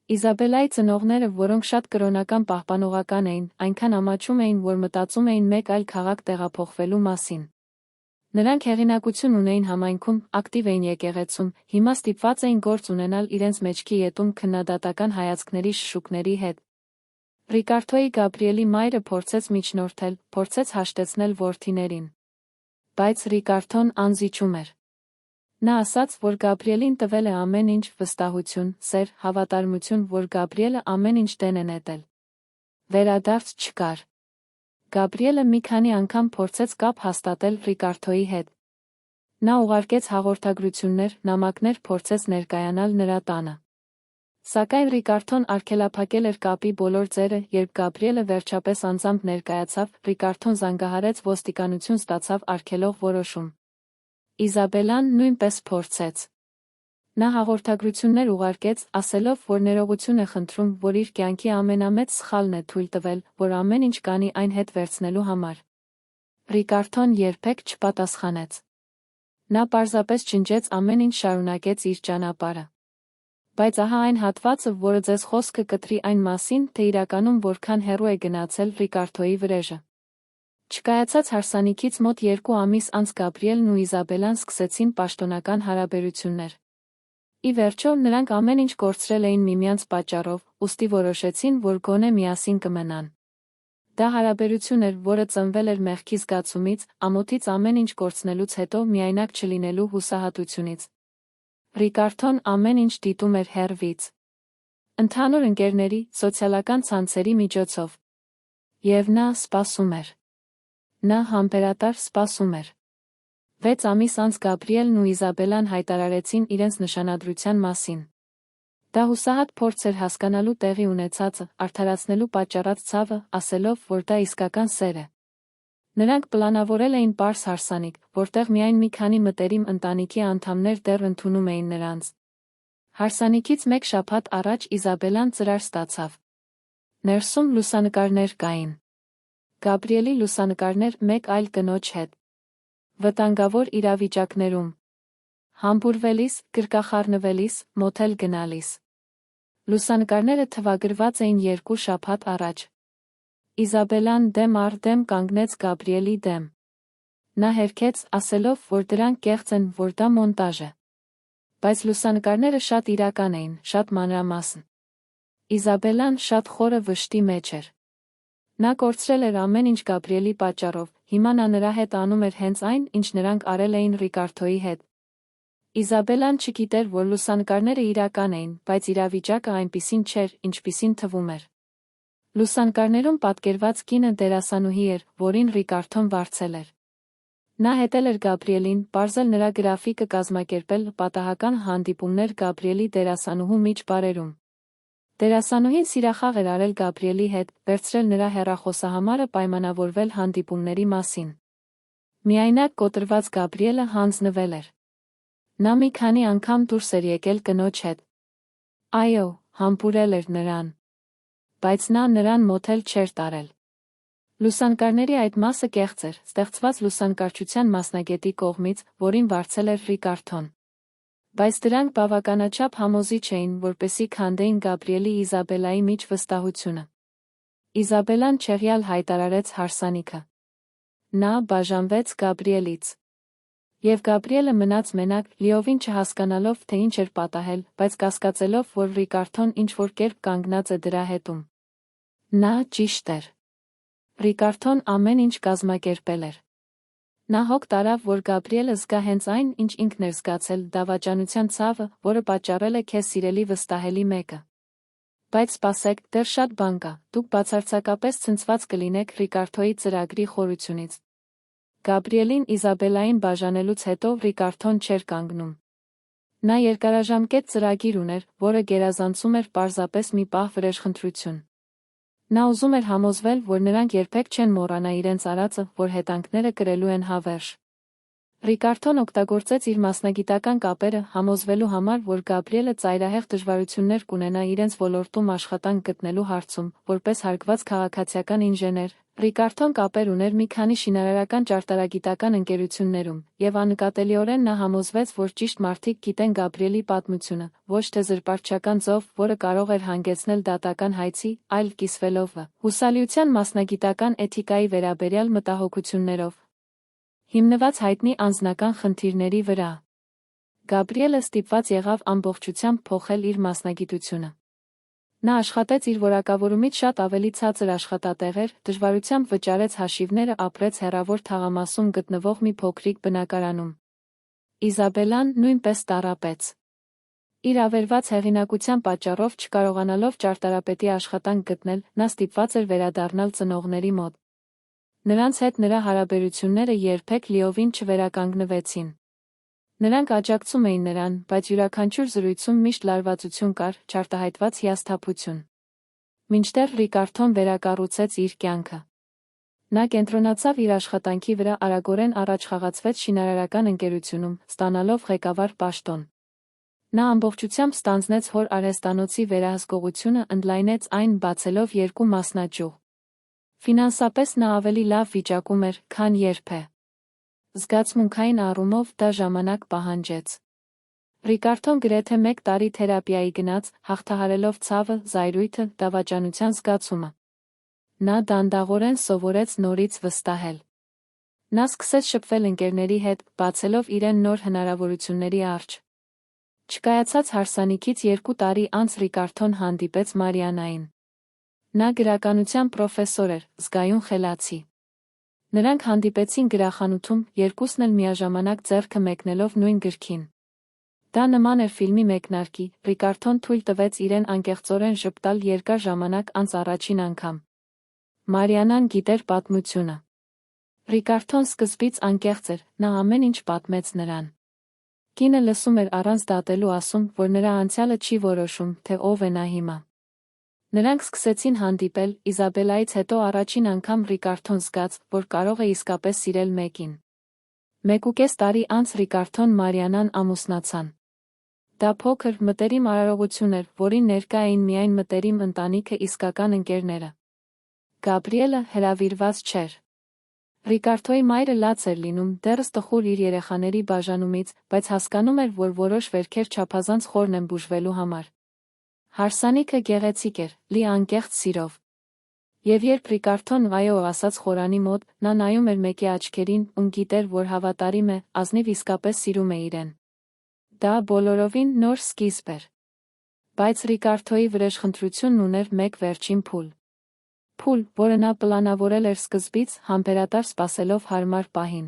Իզաբելայի ծնողները, որոնք շատ կրոնական պահպանողական էին, այնքան ամաչում էին, որ մտածում էին մեկ այլ քաղաք տեղափոխվելու մասին։ Նրանք հեղինակություն ունեին համայնքում, ակտիվ էին եկեղեցում, հիմա ստիպված էին գործ ունենալ իրենց մեջքի ետում քննադատական հայացքների շշուկների հետ։ Ռիկարդոյի Գաբրիելի մայրը փորձեց միջնորդել, փորձեց հաշտեցնել որդիներին։ Բայց Ռիկարդոն անզիջում էր։ Նա ասաց, որ Գաբրիելին տվել է ամեն ինչ, վստահություն, սեր, հավատարմություն, որ Գաբրիելը ամեն ինչ դեն է նետել։ Վերադարձ չկար։ Գաբրիելը մի քանի անգամ փորձեց կապ հաստատել Ռիկարդոյի հետ։ Նա ուղարկեց հաղորդագրություններ, նամակներ, փորձեց ներկայանալ նրա տանը։ Սակայն Ռիկարդոն արգելափակել էր կապի բոլոր ձերը, երբ Գաբրիելը վերջապես անձամբ ներկայացավ, Ռիկարդոն զանգահարեց ոստիկանություն, ստացավ արգելող որոշում։ Իզաբելան նույնպես փորձեց։ Նա հաղորդագրություններ ուղարկեց, ասելով, որ ներողություն է խնդրում, որ իր կյանքի ամենամեծ սխալն է թույլ տվել, որ ամեն ինչ կանի այն հետ վերցնելու համար։ Ռիկարդոն երբեք չպատասխանեց։ Նա պարզապես ջնջեց ամեն ինչ, շարունակեց իր ճանապարհը։ Բայց ահա այն հատվածը, որը ձեզ խոսքը կտրի այն մասին, թե իրականում որքան հեռու է գնացել Ռիկարդոյի վրեժը։ Չկայացած հարսանիքից մոտ 2 ամիս անց Գաբրիելն ու Իզաբելան սկսեցին պաշտոնական հարաբերություններ։ Ի վերջո, նրանք ամեն ինչ կորցրել էին միմյանց պատճառով, ուստի որոշեցին, որ գոնե միասին կմնան։ Դա հարաբերություն էր, որը ծնվել էր մեղքի զգացումից, ամոթից, ամեն ինչ կորցնելուց հետո միայնակ չլինելու հուսահատությունից։ Ռիկարդոն ամեն ինչ դիտում էր հեռվից։ Ընդհանուր ընկերների, սոցիալական ցանցերի միջոցով։ Եվ նա սպասում էր։ Նա համբերատար սպասում էր։ 6 ամիս անց Գաբրիելն ու Իզաբելան հայտարարեցին իրենց նշանադրության մասին։ Դա հուսահատ փորձ էր հասկանալու տեղի ունեցածը, արդարացնելու պատճառած ցավը, ասելով, որ դա իսկական սեր է։ Նրանք պլանավորել էին պարզ հարսանիք, որտեղ միայն մի քանի մտերիմ ընտանիքի անդամներ դեռ ընդունում էին նրանց։ Հարսանիքից 1 շաբաթ առաջ Իզաբելան ծրար ստացավ։ Ներսում լուսանկարներ կային։ Գաբրիելի լուսանկարներ մեկ այլ կնոջ հետ։ Վտանգավոր իրավիճակներում։ Համբուրվելիս, գրկախառնվելիս, մոթել գնալիս։ Լուսանկարները թվագրված էին 2 շաբաթ առաջ։ Իզաբելան դեմ առ դեմ կանգնեց Գաբրիելի դեմ։ Նա հերքեց, ասելով, որ դրանք կեղծ են, որ դա մոնտաժ է։ Բայց լուսանկարները շատ իրական էին, շատ մանրամասն։ Իզաբելան շատ խորը վշտի մեջ էր։ Նա կորցրել էր ամեն ինչ Գաբրիելի պատճառով, հիմա նա նրա հետ անում էր հենց այն, ինչ նրանք արել էին Ռիկարդոյի հետ։ Իզաբելան չգիտեր, որ լուսանկարները իրական էին, բայց իրավիճակը այնպիսին չէր, ինչպիսին թվում էր։ Լուսանկարներում պատկերված կինը դերասանուհի էր, որին Ռիկարդոն վարձել էր։ Նա հետել էր Գաբրիելին, պարզել նրա գրաֆիկը, կազմակերպել պատահական հանդիպումներ Գաբրիելի դերասանուհու միջ բարերում։ Դերասանուհին սիրախաղ էր արել Գաբրիելի հետ, վերցրել նրա հեռախոսահամարը, պայմանավորվել հանդիպումների մասին։ Միայնակ կոտրված Գաբրիելը հանձնվել էր։ Նա մի քանի անգամ դուրս էր եկել կնոջ հետ։ Այո, համբուրել էր նրան։ Բայց նա նրան մոթել չէր տարել։ Լուսանկարների այդ մասը կեղծ էր, ստեղծված լուսանկարչության մասնագետի կողմից, որին վարձել էր Ռիկարդոն։ Բայց դրանք բավականաչափ համոզիչ էին, որպեսզի քանդեին Գաբրիելի Իզաբելայի միջ վստահությունը։ Իզաբելան չեղյալ հայտարարեց հարսանիքը։ Նա բաժանվեց Գաբրիելից։ Եվ Գաբրիելը մնաց մենակ, լիովին չհասկանալով, թե ինչ էր պատահել, բայց կասկածելով, որ Ռիկարդոն ինչ-որ կերպ կանգնած է դրա հետում։ Նա ճիշտ էր։ Ռիկարդոն ամեն ինչ կազմակերպել էր։ Նա հոգ տարավ, որ Գաբրիելը զգա հենց այն, ինչ ինքն էր զգացել, դավաճանության ցավը, որը պատճառել է քեզ սիրելի վստահելի մեկը։ Բայց սպասեք, դեռ շատ բան կա, դուք բացարձակապես ցնցված կլինեք Ռիկարդոյի ծրագրի խորությունից։ Գաբրիելին Իզաբելային բաժանելուց հետո Ռիկարդոն չէր կանգնում։ Նա երկարաժամկետ ծրագիր ուներ, որը գերազանցում էր պարզապես մի պահ վրեժխնդրություն։ Նա ուզում էր համոզվել, որ նրանք երբեք չեն մոռանա իրենց արածը, որ հետանքները կրելու են հավերժ։ Ռիկարդոն օգտագործեց իր մասնագիտական կապերը, համոզվելու համար, որ Գաբրիելը ծայրահեղ դժվարություններ կունենա իրենց ոլորտում աշխատանք գտնելու հարցում, որպես հարգված քաղաքացիական ինժեներ։ Ռիկարդոն կապեր ուներ մի քանի շինարարական ճարտարագիտական ընկերություններում, եւ աննկատելիորեն նա համոզվեց, որ ճիշտ մարդիկ գիտեն Գաբրիելի պատմությունը, ոչ թե զրպարտչական ծով, որը կարող էր հանգեցնել դատական հայցի, այլ կիսվելով հուսալիության մասնագիտական էթիկայի վերաբերյալ մտահոգություններով։ Հիմնված հայտնի անձնական խնդիրների վրա։ Գաբրիելը ստիպված եղավ ամբողջությամբ փոխել իր մասնագիտությունը։ Նա աշխատեց իր որակավորումից շատ ավելի ցածր աշխատատեղեր, դժվարությամբ վճարեց հաշիվները, ապրեց հեռավոր թաղամասում գտնվող մի փոքրիկ բնակարանում։ Իզաբելան նույնպես տառապեց։ Իր ավերված հեղինակության պատճառով չկարողանալով ճարտարապետի աշխատանք գտնել, նա ստիպված էր վերադառնալ ծնողների մոտ։ Նրանց հետ նրա հարաբերությունները երբեք լիովին չվերականգնվեցին։ Նրանք աջակցում էին նրան, բայց յուրաքանչյուր զրույցում միշտ լարվածություն կար, չարտահայտված հիասթափություն։ Մինչդեռ Ռիկարդոն վերակառուցեց իր կյանքը։ Նա կենտրոնացավ իր աշխատանքի վրա, արագորեն առաջ խաղացվեց շինարարական ընկերությունում, ստանալով ղեկավար պաշտոն։ Նա ամբողջությամբ ստանձնեց հոր արհեստանոցի վերահսկողությունը, ընդլայնեց այն, բացելով 2 մասնաճյուղ։ Ֆինանսապես նա ավելի լավ վիճակում էր, քան երբևէ։ Զգացմունքային առումով դա ժամանակ պահանջեց։ Ռիկարդոն գրեթե 1 տարի թերապիայի գնաց, հաղթահարելով ցավը, զայրույթը, դավաճանության զգացումը։ Նա դանդաղորեն սովորեց նորից վստահել։ Նա սկսեց շփվել ընկերների հետ, բացելով իրեն նոր հնարավորությունների առջ։ Չկայացած հարսանիքից 2 տարի անց Ռիկարդոն հանդիպեց Մարիանային։ Նա գրականության պրոֆեսոր էր, զգայուն խելացի։ Նրանք հանդիպեցին գրախանութում, երկուսն էլ միաժամանակ ձեռքը մեկնելով նույն գրքին։ Դա նման էր ֆիլմի մեկնարկի, Ռիկարդոն թույլ տվեց իրեն անկեղծորեն ժպտալ երկար ժամանակ անց առաջին անգամ։ Մարիանան գիտեր պատմությունը։ Ռիկարդոն սկզբից անկեղծ էր, նա ամեն ինչ պատմեց նրան։ Կինը լսում էր առանց դատելու, ասում, որ նրա անցյալը չի որոշում, թե ով է նա հիմա։ Նրանք սկսեցին հանդիպել, Իզաբելայից հետո առաջին անգամ Ռիկարդոն զգաց, որ կարող է իսկապես սիրել մեկին։ 1.5 տարի անց Ռիկարդոն Մարիանան ամուսնացան։ Դա փոքր, մտերիմ արարողություն էր, որին ներկա էին միայն մտերիմ ընտանիքը, իսկական ընկերները։ Գաբրիելը հրավիրված չէր։ Ռիկարդոյի մայրը լաց էր լինում, դեռս տխուր իր երեխաների բաժանումից, բայց հասկանում էր, որ որոշ վերքեր չափազանց խորն են բուժվելու համար։ Հարսանիքը գեղեցիկ էր, լի անկեղծ սիրով։ Եվ երբ Ռիկարդոն «այո» ասաց խորանի մոտ, նա նայում էր մեկի աչքերին, ում գիտեր, որ հավատարիմ է, ազնիվ, իսկապես սիրում է իրեն։ Դա բոլորովին նոր սկիզբ էր։ Բայց Ռիկարդոյի վրեժխնդրությունն ուներ մեկ վերջին փուլ։ Փուլ, որը նա պլանավորել էր սկզբից, համբերատար սպասելով հարմար պահին։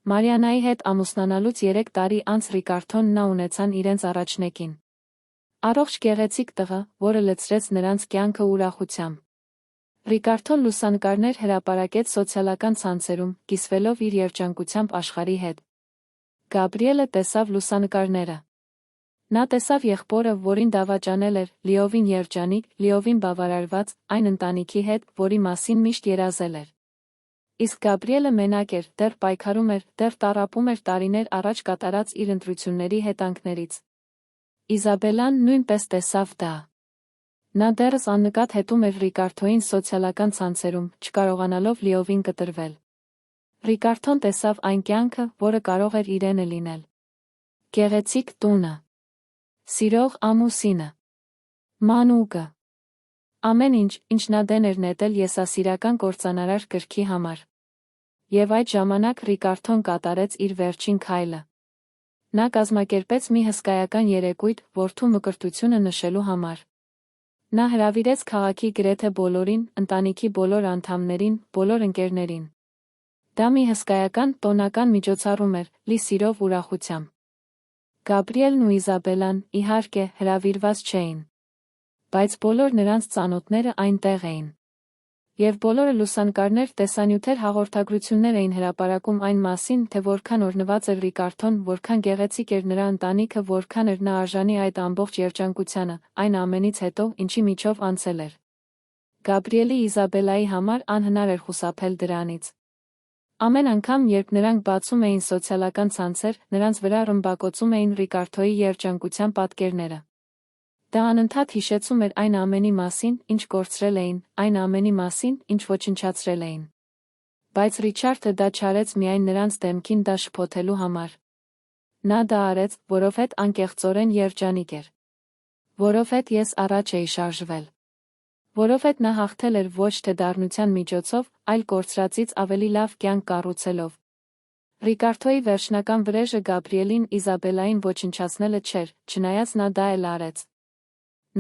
Մարիանայի հետ ամուսնանալուց 3 տարի անց Ռիկարդոն նա ունեցան իրենց առաջնեկին։ Առողջ գեղեցիկ տղա, որը լցրեց նրանց կյանքը ուրախությամբ։ Ռիկարդոն լուսանկարներ հրապարակեց սոցիալական ցանցերում, կիսվելով իր երջանկությամբ աշխարհի հետ։ Գաբրիելը տեսավ լուսանկարները։ Նա տեսավ եղբորը, որին դավաճանել էր, լիովին երջանիկ, լիովին բավարարված, այն ընտանիքի հետ, որի մասին միշտ երազել էր։ Իսկ Գաբրիելը մենակ էր, դեռ պայքարում էր, դեռ տառապում էր տարիներ առաջ կատարած իր ընտրությունների հետանքներից։ Իզաբելան նույնպես տեսավ դա։ Նա դեռս աննկատ հետում էր Ռիկարդոյին սոցիալական ցանցերում, չկարողանալով լիովին կտրվել։ Ռիկարդոն տեսավ այն կյանքը, որը կարող էր իրենը լինել։ Գեղեցիկ տունը։ Սիրող ամուսինը։ Մանուկը։ Ամեն ինչ, ինչ նա դեն էր նետել եսասիրական կործանարար կրքի համար։ Եվ այդ ժամանակ Ռիկարդոն կատարեց իր վերջին քայլը։ Նա կազմակերպեց մի հսկայական երեկույթ, որդու մկրտությունը նշելու համար։ Նա հրավիրեց քաղաքի գրեթե բոլորին, ընտանիքի բոլոր անդամներին, բոլոր ընկերներին։ Դա մի հսկայական, տոնական միջոցառում էր, լի սիրով, ուրախությամբ։ Գաբրիելն ու Իզաբելան, իհարկե, հրավիրված չէին։ Բայց բոլոր նրանց ծանոթները այնտեղ էին։ Եվ բոլորը լուսանկարներ, տեսանյութեր, հաղորդագրություններ էին հրապարակում այն մասին, թե որքան օրհնված էր Ռիկարդոն, որքան գեղեցիկ էր նրա ընտանիքը, որքան էր նա արժանի այդ ամբողջ երջանկությանը, այն ամենից հետո, ինչի միջով անցել էր։ Գաբրիելի Իզաբելայի համար անհնար էր խուսափել դրանից։ Ամեն անգամ, երբ նրանք բացում էին սոցիալական ցանցեր, նրանց վրա ռմբակոծում էին Ռիկարդոյի երջանկության պատկերները։ Դա անընդհատ հիշեցում էր այն ամենի մասին, ինչ կորցրել էին, այն ամենի մասին, ինչ ոչնչացրել էին։ Բայց Ռիչարդը դա չարեց միայն նրանց դեմքին դա շփոթելու համար։ Նա դա արեց, որովհետև անկեղծորեն երջանիկ էր։ Որովհետև ես առաջ էի շարժվել։ Որովհետև նա հաղթել էր ոչ թե դառնության միջոցով, այլ կորցրածից ավելի լավ կյանք կառուցելով։ Ռիկարդոյի վերջնական վրեժը Գաբրիելին Իզաբելային ոչնչացնելը չէր, չնայած նա դա էլ արեց։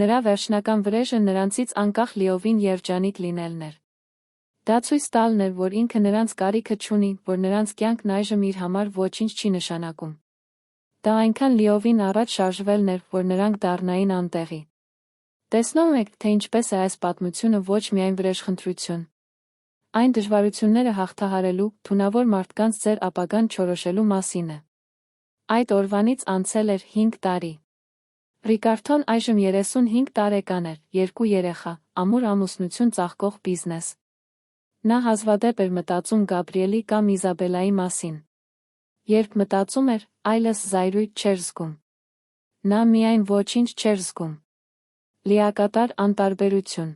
Նրա վերջնական վրեժը նրանցից անկախ լիովին երջանիկ լինելն էր։ Դա ցույց տալն էր, որ ինքը նրանց կարիքը չունի, որ նրանց կյանքն այժմ իր համար ոչինչ չի նշանակում։ Դա այնքան լիովին առաջ շարժվելն էր, որ նրանք դառնային անտեղի։ Տեսնում եք, թե ինչպես է այս պատմությունը ոչ միայն վրեժխնդրություն։ Այն դժվարությունները հաղթահարելու, թունավոր մարդկանց ձեր ապագան չորոշելու մասին է։ Այդ օրվանից անցել էր 5 տարի։ Ռիկարդոն այժմ 35 տարեկան էր, 2 երեխա, ամուր ամուսնություն ծաղկող բիզնես։ Նա հազվադեպ էր մտածում Գաբրիելի կամ Իզաբելայի մասին։ Երբ մտածում էր, այլս զայրույթ չէր զգում։ Նա միայն ոչինչ չէր զգում։ Լիակատար անտարբերություն։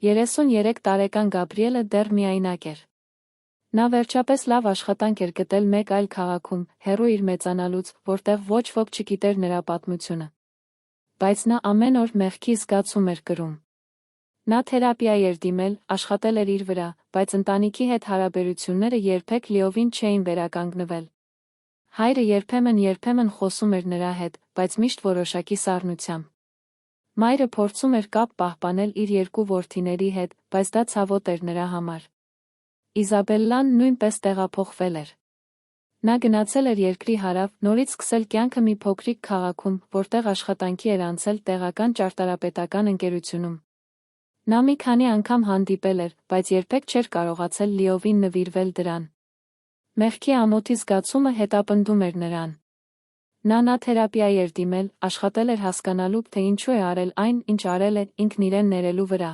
33 տարեկան Գաբրիելը դեռ միայնակ էր։ Նա վերջապես լավ աշխատանք էր գտել մեկ այլ քաղաքում, հեռու իր մեծանալուց, որտեղ ոչ ոք չգիտեր նրա պատմությունը։ Բայց նա ամեն օր մեղքի զգացում էր կրում։ Նա թերապիայի էր դիմել, աշխատել էր իր վրա, բայց ընտանիքի հետ հարաբերությունները երբեք լիովին չէին վերականգնվել։ Հայրը երբեմն խոսում էր նրա հետ, բայց միշտ որոշակի սառնությամբ։ Մայրը փորձում էր կապ պահպանել իր 2 որդիների հետ, բայց դա ցավոտ էր նրա համար։ Իզաբելլան նույնպես տեղափոխվել էր։ Նա գնացել էր երկրի հարավ, նորից սկսել կյանքը մի փոքրիկ քաղաքում, որտեղ աշխատանքի էր անցել տեղական ճարտարապետական ընկերությունում։ Նա մի քանի անգամ հանդիպել էր, բայց երբեք չէր կարողացել լիովին նվիրվել դրան։ Մեղքի ամոթի զգացումը հետապնդում էր նրան։ Նա թերապիայի էր դիմել, աշխատել էր հասկանալու, թե ինչու է արել այն, ինչ արել է, ինքն իրեն ներելու վրա։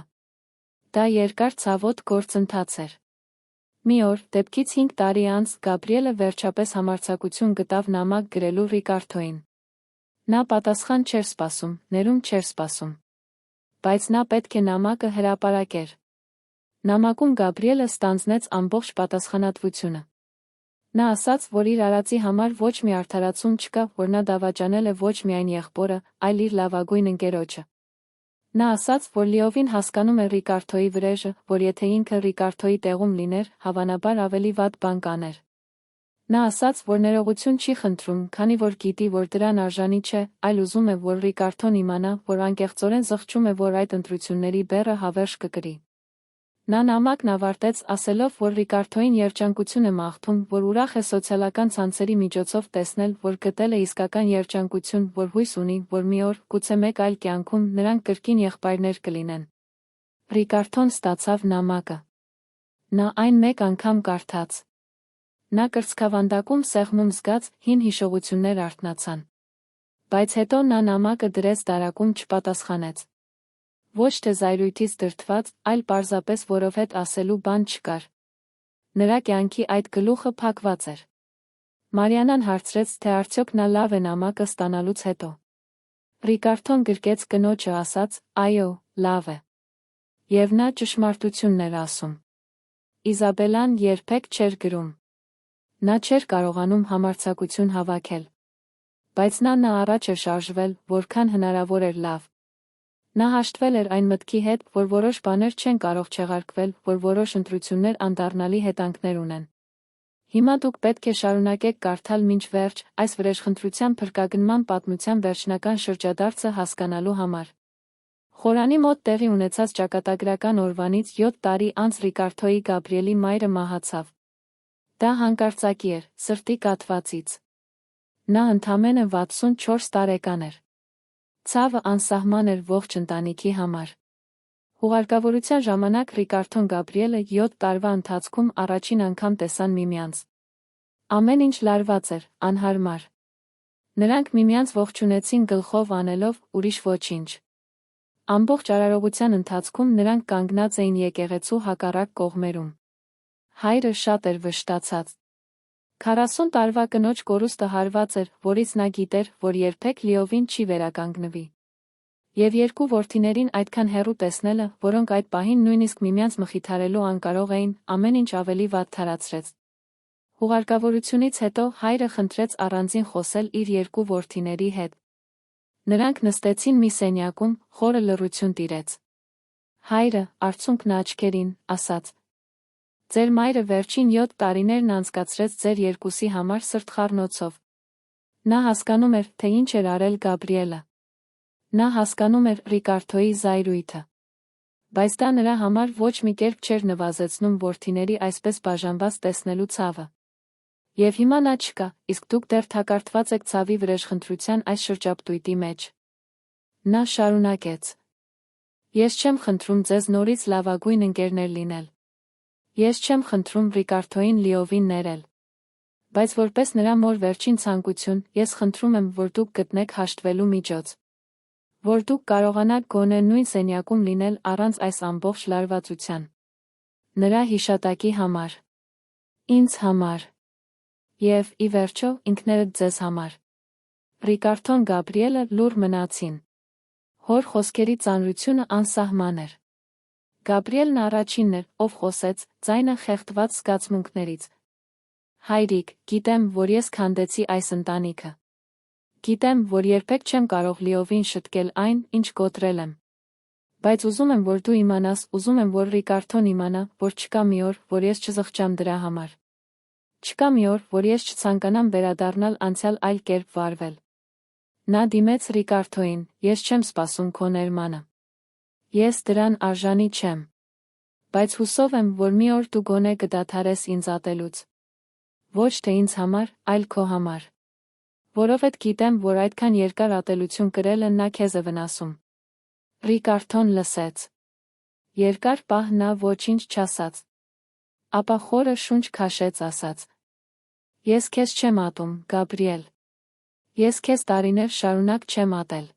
Դա երկար ցավոտ գործընթաց էր։ Մի օր, դեպքից 5 տարի անց, Գաբրիելը վերջապես համարձակություն գտավ նամակ գրելու Ռիկարդոյին։ Նա պատասխան չէր սպասում, ներում չէր սպասում։ Բայց նա պետք է նամակը հրապարակեր։ Նամակում Գաբրիելը ստանձնեց ամբողջ պատասխանատվությունը։ Նա ասաց, որ իր արածի համար ոչ մի արդարացում չկա, որ նա դավաճանել է ոչ միայն եղբորը, այլ իր լավագույն ընկերոջը։ Նա ասաց, որ լիովին հասկանում է Ռիկարդոյի վրեժը, որ եթե ինքը Ռիկարդոյի տեղում լիներ, հավանաբար ավելի վատ բան կաներ։ Նա ասաց, որ ներողություն չի խնդրում, քանի որ գիտի, որ դրան արժանի չէ, այլ ուզում է, որ Ռիկարդոն իմանա, որ անկեղծորեն զղջում է, որ այդ ընտրությունների բեռը հավերժ կկրի։ Նա նամակն ավարտեց, ասելով, որ Ռիկարդոյին երջանկություն է մաղթում, որ ուրախ է սոցիալական ցանցերի միջոցով տեսնել, որ գտել է իսկական երջանկություն, որ հույս ունի, որ մի օր, գուցե մեկ այլ կյանքում, նրանք կրկին եղբայրներ կլինեն։ Ռիկարդոն ստացավ նամակը։ Նա այն մեկ անգամ կարդաց։ Նա կրծքավանդակում սեղմում զգաց, հին հիշողություններ արթնացան։ Բայց հետո նա նամակը դրեց դարակում, չպատասխանեց։ Ոչ թե զայրույթից դրդված, այլ պարզապես որովհետ ասելու բան չկար։ Նրա կյանքի այդ գլուխը փակված էր։ Մարիանան հարցրեց, թե արդյոք նա լավ է նամակը ստանալուց հետո։ Ռիկարդոն գրկեց կնոջը, ասաց, այո, լավ է։ Եվ նա ճշմարտությունն էր ասում։ Իզաբելան երբեք չէր գրում։ Նա չէր կարողանում համարձակություն հավաքել։ Բայց նա առաջ էր շարժվել, որքան հնարավոր էր լավ։ Նա հաշտվել էր այն մտքի հետ, որ որոշ բաներ չեն կարող չեղարկվել, որ որոշ ընտրություններ անդառնալի հետանքներ ունեն։ Հիմա դուք պետք է շարունակեք կարդալ մինչ վերջ, այս վրեժխնդրության փրկագնման պատմության վերջնական շրջադարձը հասկանալու համար։ Խորանի մոտ տեղի ունեցած ճակատագրական օրվանից 7 տարի անց Ռիկարդոյի Գաբրիելի մայրը մահացավ։ Դա հանկարծակի էր, սրտի կաթվածից։ Նա ընդամենը 64 տարեկան էր։ Ցավը անսահման էր ողջ ընտանիքի համար։ Հուղարկավորության ժամանակ Ռիկարդոն Գաբրիելը 7 տարվա ընթացքում առաջին անգամ տեսան միմյանց։ Ամեն ինչ լարված էր, անհարմար։ Նրանք միմյանց ողջունեցին գլխով անելով, ուրիշ ոչինչ։ Ամբողջ արարողության ընթացքում նրանք կանգնած էին եկեղեցու հակառակ կողմերում։ Հայրը շատ էր վշտացած։ 40 տարվա կնոջ կորուստը հարված էր, որից նա գիտեր, որ երբեք լիովին չի վերականգնվի։ Եվ 2 որդիներին այդքան հեռու տեսնելը, որոնք այդ պահին նույնիսկ միմյանց մխիթարելու անկարող էին, ամեն ինչ ավելի վատ թարացրեց։ Հուղարկավորությունից հետո հայրը խնդրեց առանձին խոսել իր 2 որդիների հետ։ Նրանք նստեցին մի սենյակում, խորը լռություն տիրեց։ Հայրը, արցունքն աչքերին, ասաց. Ձեր մայրը վերջին 7 տարիներն անցկացրեց ձեր երկուսի համար սրտխառնոցով։ Նա հասկանում էր, թե ինչ էր արել Գաբրիելը։ Նա հասկանում էր Ռիկարդոյի զայրույթը։ Բայց դա նրա համար ոչ մի կերպ չէր նվազեցնում որդիների այսպես բաժանված տեսնելու ցավը։ Եվ հիմա նա չկա, իսկ դուք դեռ թակարդված եք ցավի վրեժխնդրության այս շրջապտույտի մեջ։ Նա շարունակեց. Ես չեմ խնդրում ձեզ նորից լավագույն ընկերներ լինել։ Ես չեմ խնդրում Ռիկարդոյին լիովին ներել։ Բայց որպես նրա մոր վերջին ցանկություն, ես խնդրում եմ, որ դուք գտնեք հաշտվելու միջոց։ Որ դուք կարողանաք գոնե նույն սենյակում լինել առանց այս ամբողջ լարվածության։ Նրա հիշատակի համար։ Ինձ համար։ Եվ, ի վերջո, ինքներդ ձեզ համար։ Ռիկարդոն Գաբրիելը լուռ մնացին։ Հոր խոսքերի ծանրությունը անսահման էր։ Գաբրիելն առաջինն էր, ով խոսեց, ձայնը խեղդված զգացմունքներից։ Հայրիկ, գիտեմ, որ ես քանդեցի այս ընտանիքը։ Գիտեմ, որ երբեք չեմ կարող լիովին շտկել այն, ինչ կոտրել եմ։ Բայց ուզում եմ, որ դու իմանաս, ուզում եմ, որ Ռիկարդոն իմանա, որ չկա մի օր, որ ես չզղջամ դրա համար։ Չկա մի օր, որ ես չցանկանամ վերադառնալ անցյալ այլ կերպ վարվել։ Նա դիմեց Ռիկարդոյին, ես չեմ սպասում քո ներմանը։ Ես դրան արժանի չեմ։ Բայց հուսով եմ, որ մի օր դու գոնե կդադարես ինձ ատելուց։ Ոչ թե ինձ համար, այլ քո համար։ Որովհետև գիտեմ, որ այդքան երկար ատելություն կրելը նա քեզ է վնասում։ Ռիկարդոն լսեց։ Երկար պահ նա ոչինչ չասաց։ Ապա խորը շունչ քաշեց ասաց. Ես քեզ չեմ ատում, Գաբրիել։ Ես քեզ տարիներ շարունակ չեմ ատել։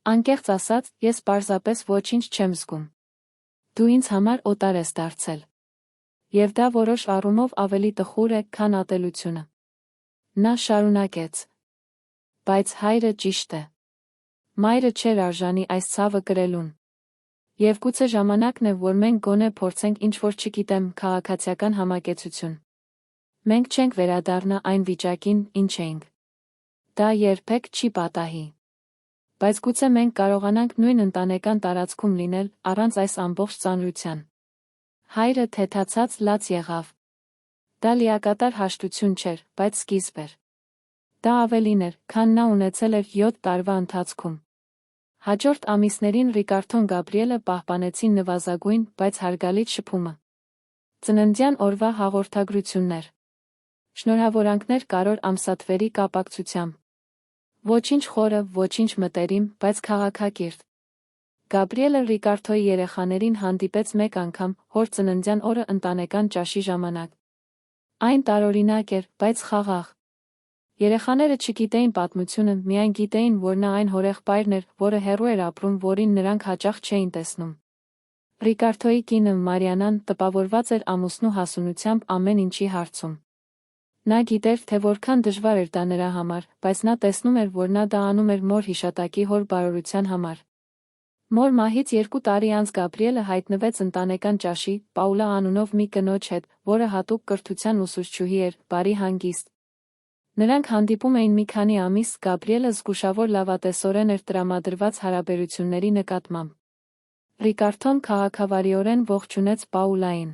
Անկեղծ ասած, ես պարզապես ոչինչ չեմ զգում։ Դու ինձ համար օտար ես դարձել։ Եվ դա որոշ առումով ավելի տխուր է, քան ատելությունը։ Նա շարունակեց. Բայց հայրը ճիշտ է։ Մայրը չէր արժանի այս ցավը կրելուն։ Եվ գուցե ժամանակն է, որ մենք գոնե փորձենք ինչ-որ չգիտեմ, քաղաքացիական համակեցություն։ Մենք չենք վերադառնա այն վիճակին, ինչ էինք։ Դա երբեք չի պատահի։ Բայց գուցե մենք կարողանանք նույն ընտանեկան տարածքում լինել, առանց այս ամբողջ ծանրության։ Հայրը թեթացած լաց եղավ։ Դա լիակատար հաշտություն չէր, բայց սկիզբ էր։ Դա ավելին էր, քան նա ունեցել էր 7 տարվա ընթացքում։ Հաջորդ ամիսներին Ռիկարդոն Գաբրիելը պահպանեցին նվազագույն, բայց հարգալից շփումը։ Ծննդյան օրվա հաղորդագրություններ։ Շնորհավորանքներ կարոր ամսաթվերի կապակցությամբ։ Ոչինչ խորը, ոչինչ մտերիմ, բայց քաղաքակիրթ։ Գաբրիելը Ռիկարդոյի երեխաներին հանդիպեց մեկ անգամ, հոր ծննդյան օրը ընտանեկան ճաշի ժամանակ։ Այն տարօրինակ էր, բայց խաղաղ։ Երեխաները չգիտեին պատմությունը, միայն գիտեին, որ նա այն հորեղբայրն էր, որը հեռու էր ապրում, որին նրանք հաճախ չէին տեսնում։ Ռիկարդոյի կինը Մարիանան տպավորված էր ամուսնու հասունությամբ ամեն ինչի հարցում։ Նա գիտեր, թե որքան դժվար էր դա նրա համար, բայց նա տեսնում էր, որ նա դա անում էր մոր հիշատակի հոր բարօրության համար։ Մոր մահից 2 տարի անց Գաբրիելը հայտնվեց ընտանեկան ճաշի, Պաուլա անունով մի կնոջ հետ, որը հատուկ կրթության ուսուցչուհի էր, բարի հանգիստ։ Նրանք հանդիպում էին մի քանի ամիս, Գաբրիելը զգուշավոր լավատեսորեն էր տրամադրված հարաբերությունների նկատմամբ։ Ռիկարդոն քաղաքավարիորեն ողջունեց Պաուլային։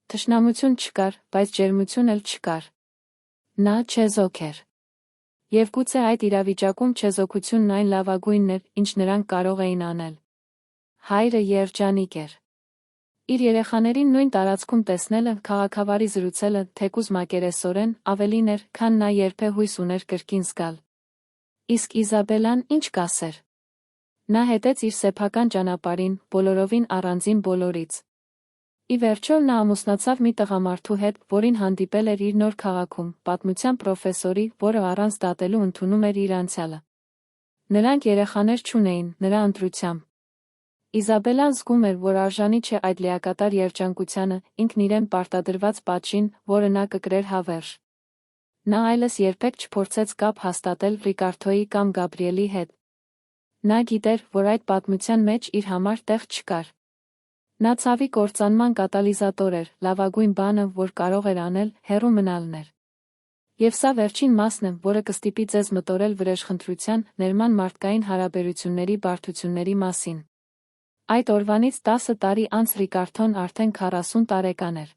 Թշնամություն չկար, բայց ջերմություն էլ չկար։ Նա չեզոք էր։ Եվ գուցե այդ իրավիճակում չեզոքությունն այն լավագույնն էր, ինչ նրանք կարող էին անել։ Հայրը երջանիկ էր։ Իր երեխաներին նույն տարածքում տեսնելը, քաղաքավարի զրուցելը, թեկուզ մակերեսորեն, ավելին էր, քան նա երբե հույս ուներ կրկին զգալ։ Իսկ Իզաբելան ինչ կասեր։ Նա հետեց իր սեփական ճանապարհին, բոլորովին առանձին բոլորից։ Ի վերջո նա ամուսնացավ մի տղամարդու հետ, որին հանդիպել էր իր նոր քաղաքում, պատմության պրոֆեսորի, որը առանց դատելու ընդունում էր իր անցյալը։ Նրանք երեխաներ չունեին, նրա ընտրությամբ։ Իզաբելան զգում էր, որ արժանի չէ այդ լիակատար երջանկությանը, ինքն իրեն պարտադրված պատժին, որը նա կկրեր հավերժ։ Նա այլս երբեք չփորձեց կապ հաստատել Ռիկարդոյի կամ Գաբրիելի հետ։ Նա գիտեր, որ այդ պատմության մեջ իր համար տեղ չկար։ Նա ցավի կործանման կատալիզատոր էր, լավագույն բանը, որ կարող էր անել, հեռու մնալն էր։ Եվ սա վերջին մասն է, որը կստիպի ձեզ մտորել վրեժխնդրության, ներման մարդկային հարաբերությունների բարդությունների մասին։ Այդ օրվանից 10 տարի անց Ռիկարդոն արդեն 40 տարեկան էր։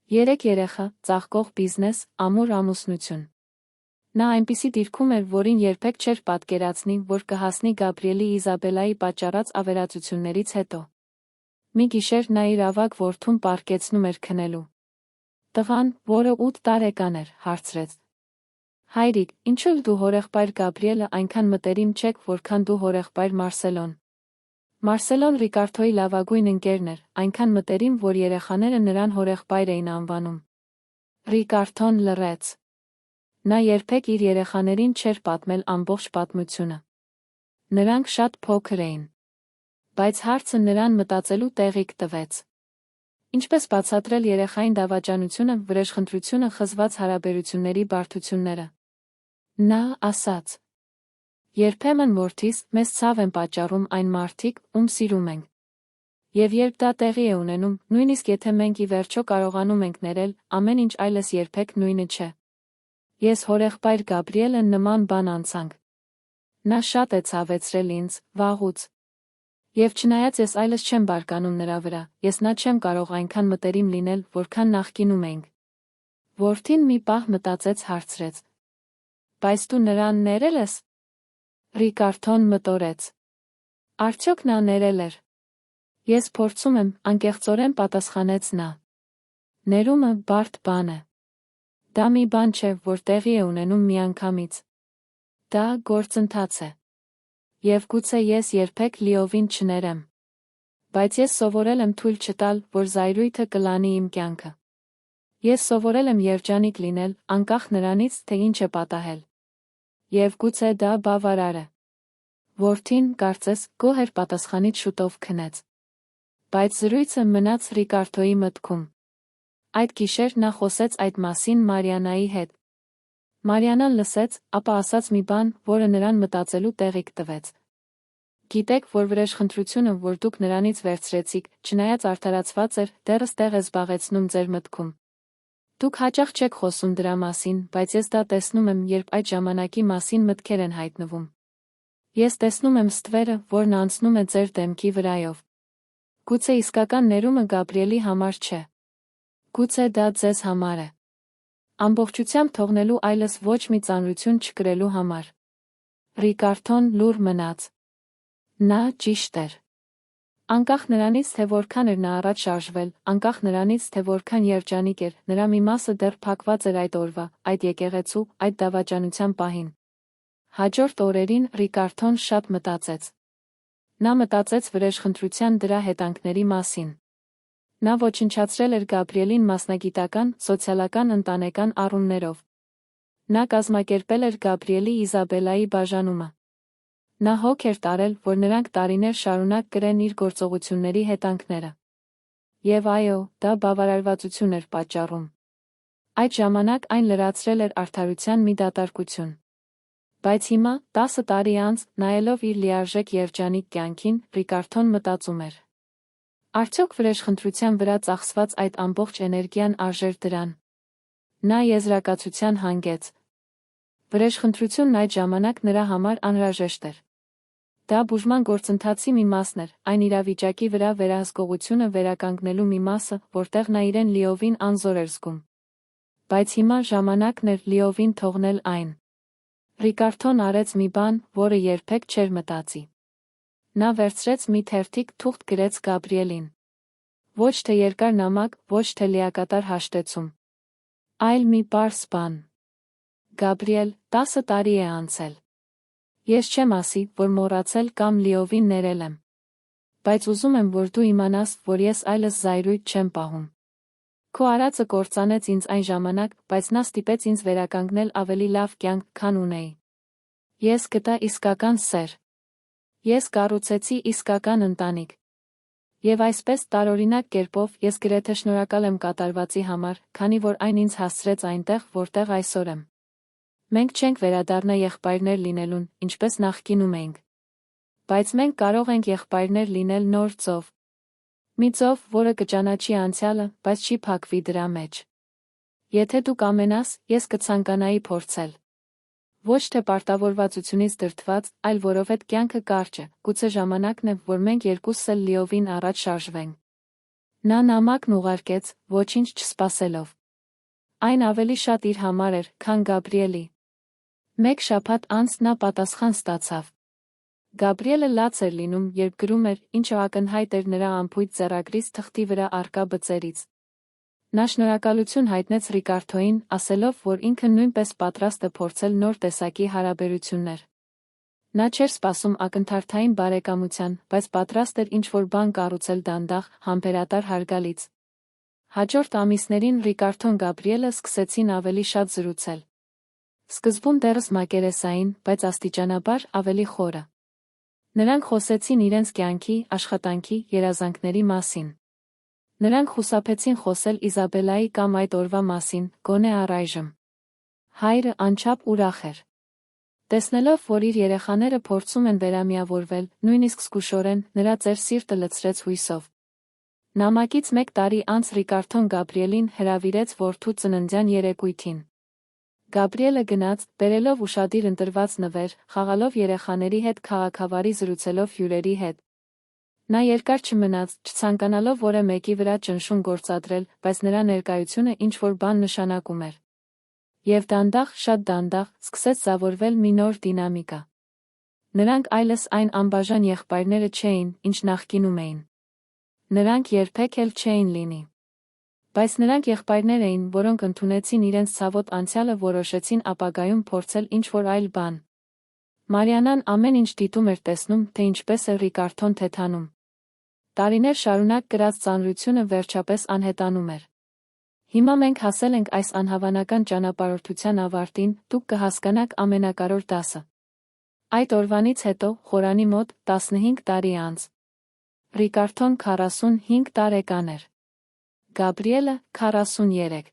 3 երեխա, ծաղկող բիզնես, ամուր ամուսնություն։ Նա այնպիսի դիրքում էր, որին երբեք չէր պատկերացնի, որ կհասնի Գաբրիելի Իզաբելայի պատճառած ավերածություններից հետո։ Մի գիշեր նա իր ավագ որդուն պառկեցնում էր քնելու։ Տղան, որը 8 տարեկան էր, հարցրեց. Հայրիկ, ինչու դու հորեղբայր Գաբրիելը այնքան մտերիմ չեք, որքան դու հորեղբայր Մարսելոն։ Մարսելոն Ռիկարդոյի լավագույն ընկերն էր, այնքան մտերիմ, որ երեխաները նրան հորեղբայր էին անվանում։ Ռիկարդոն լռեց։ Նա երբեք իր երեխաներին չէր պատմել ամբողջ պատմությունը։ Նրանք շատ փոքր էին։ Բայց հարցը նրան մտածելու տեղիք տվեց։ Ինչպես բացատրել երեխային դավաճանությունը, վրեժխնդրությունը, խզված հարաբերությունների բարդությունները։ Նա ասաց. Երբեմն որդիս, մեզ ցավ են պատճառում այն մարդիկ, ում սիրում ենք։ Եվ երբ դա տեղի է ունենում, նույնիսկ եթե մենք ի վերջո կարողանում ենք ներել, ամեն ինչ այլս երբեք նույնը չէ։ Ես հորեղբայր Գաբրիելը նման բան անցանք։ Նա շատ է ցավեցրել ինձ, վաղուց։ Եվ չնայած ես այլս չեմ բարկանում նրա վրա, ես նա չեմ կարող այնքան մտերիմ լինել, որքան նախկինում ենք։ Որդին մի պահ մտածեց, հարցրեց. Բայց դու նրան ներել ես։ Ռիկարդոն մտորեց. Արդյոք նա ներել էր։ Ես փորձում եմ, անկեղծորեն պատասխանեց նա։ Ներումը բարդ բան է։ Դա մի բան չէ, որ տեղի է ունենում միանգամից։ Դա գործընթաց է։ Եվ գուցե ես երբեք լիովին չներեմ։ Բայց ես սովորել եմ թույլ չտալ, որ զայրույթը կլանի իմ կյանքը։ Ես սովորել եմ երջանիկ լինել, անկախ նրանից, թե ինչ է պատահել։ Եվ գուցե դա բավարար է։ Որդին, կարծես, գոհ էր պատասխանից շուտով քնեց։ Բայց զրույցը մնաց Ռիկարդոյի մտքում։ Այդ գիշեր նա խոսեց այդ մասին Մարիանայի հետ։ Մարիանան լսեց, ապա ասաց մի բան, որը նրան մտածելու տեղիք տվեց։ Գիտեք, որ վրեժխնդրությունը, որ դուք նրանից վերցրեցիք, չնայած արդարացված էր, դեռս տեղ է զբաղեցնում ձեր մտքում։ Դուք հաճախ չեք խոսում դրա մասին, բայց ես դա տեսնում եմ, երբ այդ ժամանակի մասին մտքեր են հայտնվում։ Ես տեսնում եմ ստվերը, որն անցնում է ձեր դեմքի վրայով։ Գուցե իսկական ներումը Գաբրիելի համար չէ։ Գուցե դա ձեզ համար է։ Ամբողջությամբ թողնելու այլս ոչ մի ծանրություն չկրելու համար։ Ռիկարդոն լուռ մնաց։ Նա ճիշտ էր։ Անկախ նրանից, թե որքան էր նա առաջ շարժվել, անկախ նրանից, թե որքան երջանիկ էր, նրա մի մասը դեռ փակված էր այդ օրվա, այդ եկեղեցու, այդ դավաճանության պահին։ Հաջորդ օրերին Ռիկարդոն շատ մտածեց։ Նա մտածեց վրեժխնդրության դրա հետանքների մասին։ Նա ոչնչացրել էր Գաբրիելին մասնագիտական, սոցիալական, ընտանեկան առումներով։ Նա կազմակերպել էր Գաբրիելի Իզաբելայի բաժանումը։ Նա հոգ էր տարել, որ նրանք տարիներ շարունակ կրեն իր գործողությունների հետանքները։ Եվ այո, դա բավարարվածություն էր պատճառում։ Այդ ժամանակ այն լրացրել էր արդարության մի դատարկություն։ Բայց հիմա, 10 տարի անց, նայելով իր լիարժեք երջանիկ կյանքին, Ռիկարդոն մտածում էր. Արդյոք վրեժխնդրության վրա ծախսված այդ ամբողջ էներգիան արժեր դրան։ Նա եզրակացության հանգեց։ Վրեժխնդրությունն այդ ժամանակ նրա համար անհրաժեշտ էր։ Դա բուժման գործընթացի մի մասն էր, այն իրավիճակի վրա վերահսկողությունը վերականգնելու մի մասը, որտեղ նա իրեն լիովին անզոր էր զգում։ Բայց հիմա ժամանակն էր լիովին թողնել այն։ Ռիկարդոն արեց մի բան, որը երբեք չէր մտածի։ Նա վերցրեց մի թերթիկ թուղթ գրեց Գաբրիելին։ Ոչ թե երկար նամակ, ոչ թե լիակատար հաշտեցում։ Այլ մի պարզ բան։ Գաբրիել, 10 տարի է անցել։ Ես չեմ ասի, որ մոռացել կամ լիովին ներել եմ։ Բայց ուզում եմ, որ դու իմանաս, որ ես այլս զայրույթ չեմ պահում։ Քո արածը կործանեց ինձ այն ժամանակ, բայց նա ստիպեց ինձ վերականգնել ավելի լավ կյանք, քան ունեի։ Ես գտա իսկական սեր։ Ես կառուցեցի իսկական ընտանիք։ Եվ այսպես տարօրինակ կերպով ես գրեթե շնորհակալ եմ կատարվածի համար, քանի որ այն ինձ հասցրեց այնտեղ, որտեղ այսօր եմ։ Մենք չենք վերադառնա եղբայրներ լինելուն, ինչպես նախկինում էինք։ Բայց մենք կարող ենք եղբայրներ լինել նոր ծով։ Մի ծով, որը կճանաչի անցյալը, բայց չի փակվի դրա մեջ։ Եթե դու կամենաս, ես կցանկանայի փորձել։ Ոչ թե պարտավորվածությունից դրդված, այլ որովհետև կյանքը կարճ է, գուցե ժամանակն է, որ մենք երկուսս էլ լիովին առաջ շարժվենք։ Նա նամակն ուղարկեց, ոչինչ չսպասելով։ Այն ավելի շատ իր համար էր, քան Գաբրիելի։ Մեկ շաբաթ անց նա պատասխան ստացավ։ Գաբրիելը լաց էր լինում, երբ գրում էր, ինչը ակնհայտ էր նրա անփույթ ձեռագրից թղթի վրա առկա բծերից։ Նա շնորհակալություն հայտնեց Ռիկարդոյին, ասելով, որ ինքը նույնպես պատրաստ է փորձել նոր տեսակի հարաբերություններ։ Նա չէր սպասում ակնթարթային բարեկամության, բայց պատրաստ էր ինչ-որ բան կառուցել դանդաղ, համբերատար հարգալից։ Հաջորդ ամիսներին Ռիկարդոն Գաբրիելը սկսեցին ավելի շատ զրուցել։ Սկզբում դեռս մակերեսային, բայց աստիճանաբար ավելի խորը։ Նրանք խոսեցին իրենց կյանքի, աշխատանքի, երազանքների մասին։ Նրանք խուսափեցին խոսել Իզաբելայի կամ այդ օրվա մասին, գոնե առայժմ։ Հայրը անչափ ուրախ էր։ Տեսնելով, որ իր երեխաները փորձում են վերամիավորվել, նույնիսկ զգուշորեն, նրա ծեր սիրտը լցրեց հույսով։ Նամակից 1 տարի անց Ռիկարդոն Գաբրիելին հրավիրեց որդու ծննդյան երեկույթին։ Գաբրիելը գնաց, բերելով ուշադիր ընտրված նվեր, խաղալով երեխաների հետ քաղաքավարի զրուցելով հյուրերի հետ։ Նա երկար չմնաց, չցանկանալով որը մեկի վրա ճնշում գործադրել, բայց նրա ներկայությունը ինչ-որ բան նշանակում էր։ Եվ դանդաղ, շատ դանդաղ, սկսեց ձևավորվել մի նոր դինամիկա։ Նրանք այլս այն անբաժան եղբայրները չէին, ինչ նախկինում էին։ Նրանք երբեք էլ չէին լինի։ Բայց նրանք եղբայրներ էին, որոնք ընդունեցին իրենց ցավոտ անցյալը, որոշեցին ապագայում փորձել ինչ-որ այլ բան։ Մարիանան ամեն ինչ դիտում էր, տեսնում, թե ինչպես է Ռիկարդոն թեթանում։ Տարիներ շարունակ կրած ծանրությունը վերջապես անհետանում էր։ Հիմա մենք հասել ենք այս անհավանական ճանապարհորդության ավարտին, դուք կհասկանաք ամենակարևոր դասը։ Այդ օրվանից հետո, խորանի մոտ, 15 տարի անց, Ռիկարդոն 45 տարեկան էր։ Գաբրիելը 43։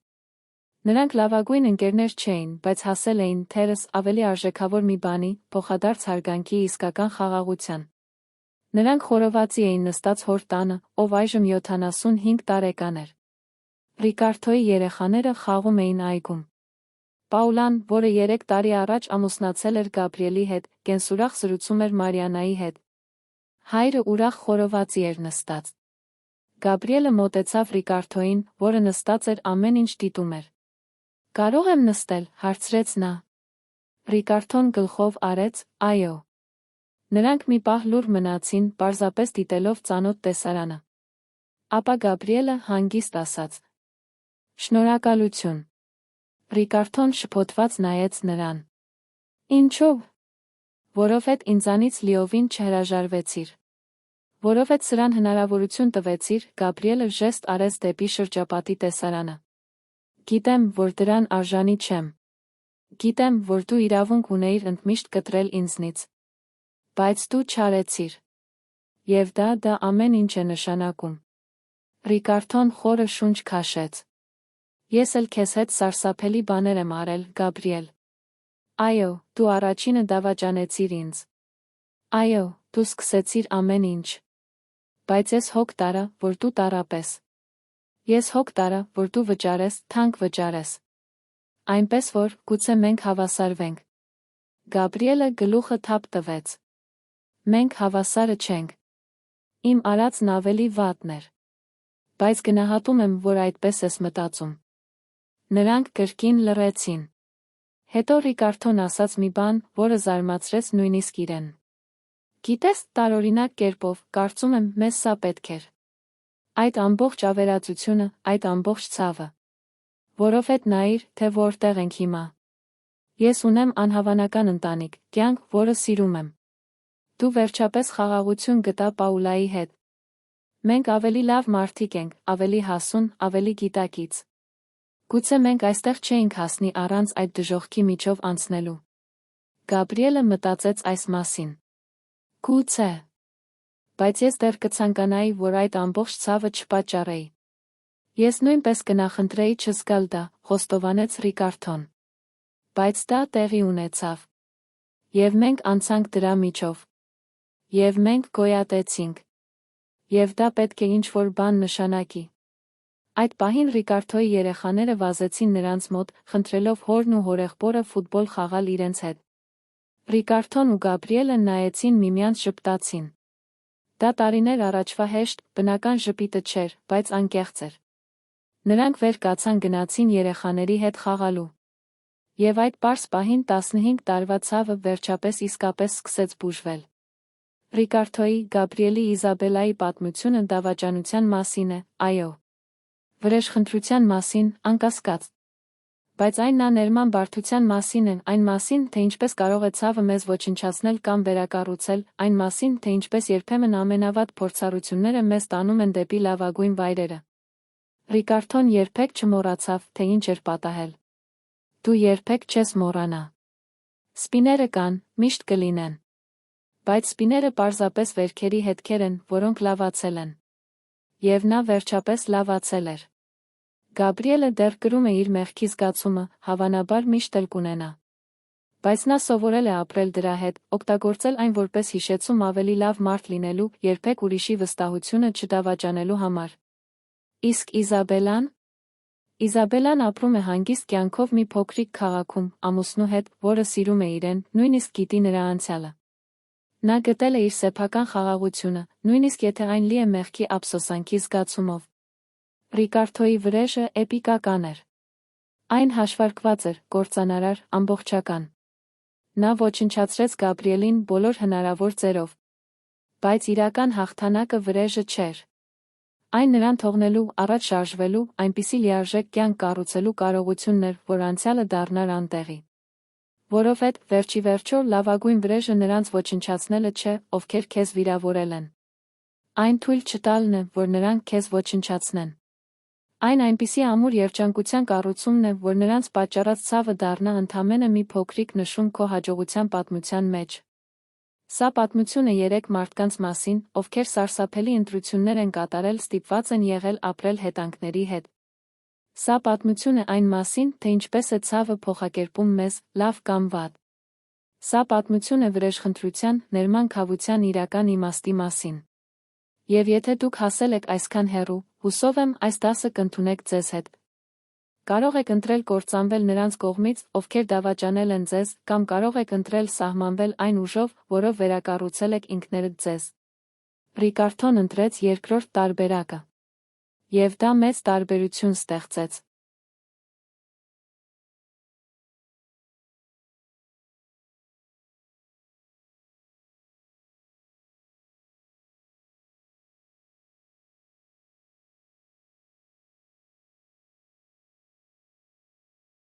Նրանք լավագույն ընկերներ չէին, բայց հասել էին, թերս, ավելի արժեքավոր մի բանի, փոխադարձ հարգանքի իսկական խաղաղության։ Նրանք խորովածի էին նստած հոր տանը, ով այժմ 75 տարեկան էր։ Ռիկարդոյի երեխաները խաղում էին այգում։ Պաուլան, որը 3 տարի առաջ ամուսնացել էր Գաբրիելի հետ, կենսուրախ զրուցում էր Մարիանայի հետ։ Հայրը ուրախ խորովածի էր նստած։ Գաբրիելը մոտեցավ Ռիկարդոյին, որը նստած էր ամեն ինչ դիտում էր։ «Կարող եմ նստել», հարցրեց նա։ Ռիկարդոն գլխով արեց, այո։ Նրանք մի պահ լուռ մնացին, պարզապես դիտելով ծանոթ տեսարանը։ Ապա Գաբրիելը հանգիստ ասաց. «Շնորհակալություն»։ Ռիկարդոն շփոթված նայեց նրան։ «Ինչով»։ «Որովհետև ինձանից լիովին չհրաժարվեցիր»։ «Որովհետև սրան հնարավորություն տվեցիր», Գաբրիելը ժեստ արեց դեպի շրջապատի տեսարանը։ «Գիտեմ, որ դրան արժանի չեմ։ Գիտեմ, որ դու իրավունք ունեիր ընդմիշտ կտրել ինձնից։ Բայց դու չարեցիր։ Եվ դա ամեն ինչ է նշանակում»։ Ռիկարդոն խորը շունչ քաշեց։ «Ես էլ քեզ հետ սարսափելի բաներ եմ արել, Գաբրիել։ Այո, դու առաջինը դավաճանեցիր ինձ։ Այո, դու սկսեցիր ամեն ինչ։ Բայց ես հոգ տարա, որ դու տառապես։ Ես հոգ տարա, որ դու վճարես, թանկ վճարես։ Այնպես որ, գուցե մենք հավասարվենք»։ Գաբրիելը գլուխը թափ տվեց։ «Մենք հավասարը չենք։ Իմ արածն ավելի վատն էր։ Բայց գնահատում եմ, որ այդպես ես մտածում»։ Նրանք կրկին լռեցին։ Հետո Ռիկարդոն ասաց մի բան, որը զարմացրեց նույնիսկ իրեն։ «Գիտես, տարօրինակ կերպով, կարծում եմ, մեզ սա պետք էր։ Այդ ամբողջ ավերածությունը, այդ ամբողջ ցավը։ Որովհետև նայիր, թե որտեղ ենք հիմա։ Ես ունեմ անհավանական ընտանիք, կյանք, որը սիրում եմ։ Դու վերջապես խաղաղություն գտա Պաուլայի հետ։ Մենք ավելի լավ մարդիկ ենք, ավելի հասուն, ավելի գիտակից։ Գուցե մենք այստեղ չէինք հասնի առանց այդ դժոխքի միջով անցնելու»։ Գաբրիելը մտածեց այս մասին։ Գուցե։ Բայց ես դեռ կցանկանայի, որ այդ ամբողջ ցավը չպատճառեի։ Ես նույնպես կնախընտրեի չզգալ դա, խոստովանեց Ռիկարդոն։ Բայց դա տեղի ունեցավ։ Եվ մենք անցանք դրա միջով։ Եվ մենք գոյատեցինք։ Եվ դա պետք է ինչ-որ բան նշանակի։ Այդ պահին Ռիկարդոյի երեխաները վազեցին նրանց մոտ, խնդրելով հորն ու հորեղբորը ֆուտբոլ խաղալ իրենց հետ։ Ռիկարդոն ու Գաբրիելը նայեցին միմյանց, ժպտացին։ Դա տարիներ առաջվա հեշտ, բնական ժպիտը չէր, բայց անկեղծ էր։ Նրանք վեր կացան գնացին երեխաների հետ խաղալու։ Եվ այդ պարզ պահին 15 տարվա ցավը վերջապես իսկապես սկսեց բուժվել։ Ռիկարդոյի, Գաբրիելի Իզաբելայի պատմությունը դավաճանության մասին է, այո։ Վրեժխնդրության մասին, անկասկած։ Բայց այն նա ներման բարդության մասին է, այն մասին, թե ինչպես կարող է ցավը մեզ ոչնչացնել կամ վերակառուցել, այն մասին, թե ինչպես երբեմն ամենավատ փորձառությունները մեզ տանում են դեպի լավագույն վայրերը։ Ռիկարդոն երբեք չմոռացավ, թե ինչ էր պատահել։ Դու երբեք չես մոռանա։ Սպիները կան, միշտ կլինեն։ Բայց սպիները պարզապես վերքերի հետքեր են, որոնք լավացել են։ Եվ նա վերջապես լավացել էր։ Գաբրիելը դեռ կրում է իր մեղքի զգացումը, հավանաբար միշտ էլ կունենա։ Բայց նա սովորել է ապրել դրա հետ, օգտագործել այն որպես հիշեցում ավելի լավ մարդ լինելու, երբեք ուրիշի վստահությունը չդավաճանելու համար։ Իսկ Իզաբելան? Իզաբելան ապրում է հանգիստ կյանքով մի փոքրիկ քաղաքում, ամուսնու հետ, որը սիրում է իրեն, նույնիսկ գիտի նրա անցյալը։ Նա գտել է իր սեփական խաղաղությունը, նույնիսկ եթե այն լի է մեղքի ափսոսանքի զգացումով։ Ռիկարդոյի վրեժը էպիկական էր։ Այն հաշվարկված էր, կործանարար, ամբողջական։ Նա ոչնչացրեց Գաբրիելին բոլոր հնարավոր ձերով։ Բայց իրական հաղթանակը վրեժը չէր։ Այն նրան թողնելու, առաջ շարժվելու, այնպիսի լիարժեք կյանք կառուցելու կարողությունն էր, որ անցյալը դառնար անտեղի։ Որովհետև վերջիվերջո լավագույն վրեժը նրանց ոչնչացնելը չէ, ովքեր քեզ վիրավորել են։ Այն թույլ չտալն է, որ նրանք քեզ ոչնչացնեն։ Այն այնպիսի ամուր երջանկության կառուցումն է, որ նրանց պատճառած ցավը դառնա ընդամենը մի փոքրիկ նշում քո հաջողության պատմության մեջ։ Սա պատմություն է 3 մարդկանց մասին, ովքեր սարսափելի ընտրություններ են կատարել, ստիպված են եղել ապրել հետանքների հետ։ Սա պատմություն է այն մասին, թե ինչպես է ցավը փոխակերպում մեզ, լավ կամ վատ։ Սա պատմություն է վրեժխնդրության, ներման քավության իրական իմաստի մասին։ Եվ եթե դուք հասել եք այսքան հեռու, հուսով եմ այս դասը կընդունեք ձեզ հետ։ Կարող եք ընտրել կործանվել նրանց կողմից, ովքեր դավաճանել են ձեզ, կամ կարող եք ընտրել սահմանվել այն ուժով, որով վերակառուցել եք ինքներդ ձեզ։ Ռիկարդոն ընտրեց երկրորդ տարբերակը։ Եվ դա մեծ տարբերություն ստեղծեց։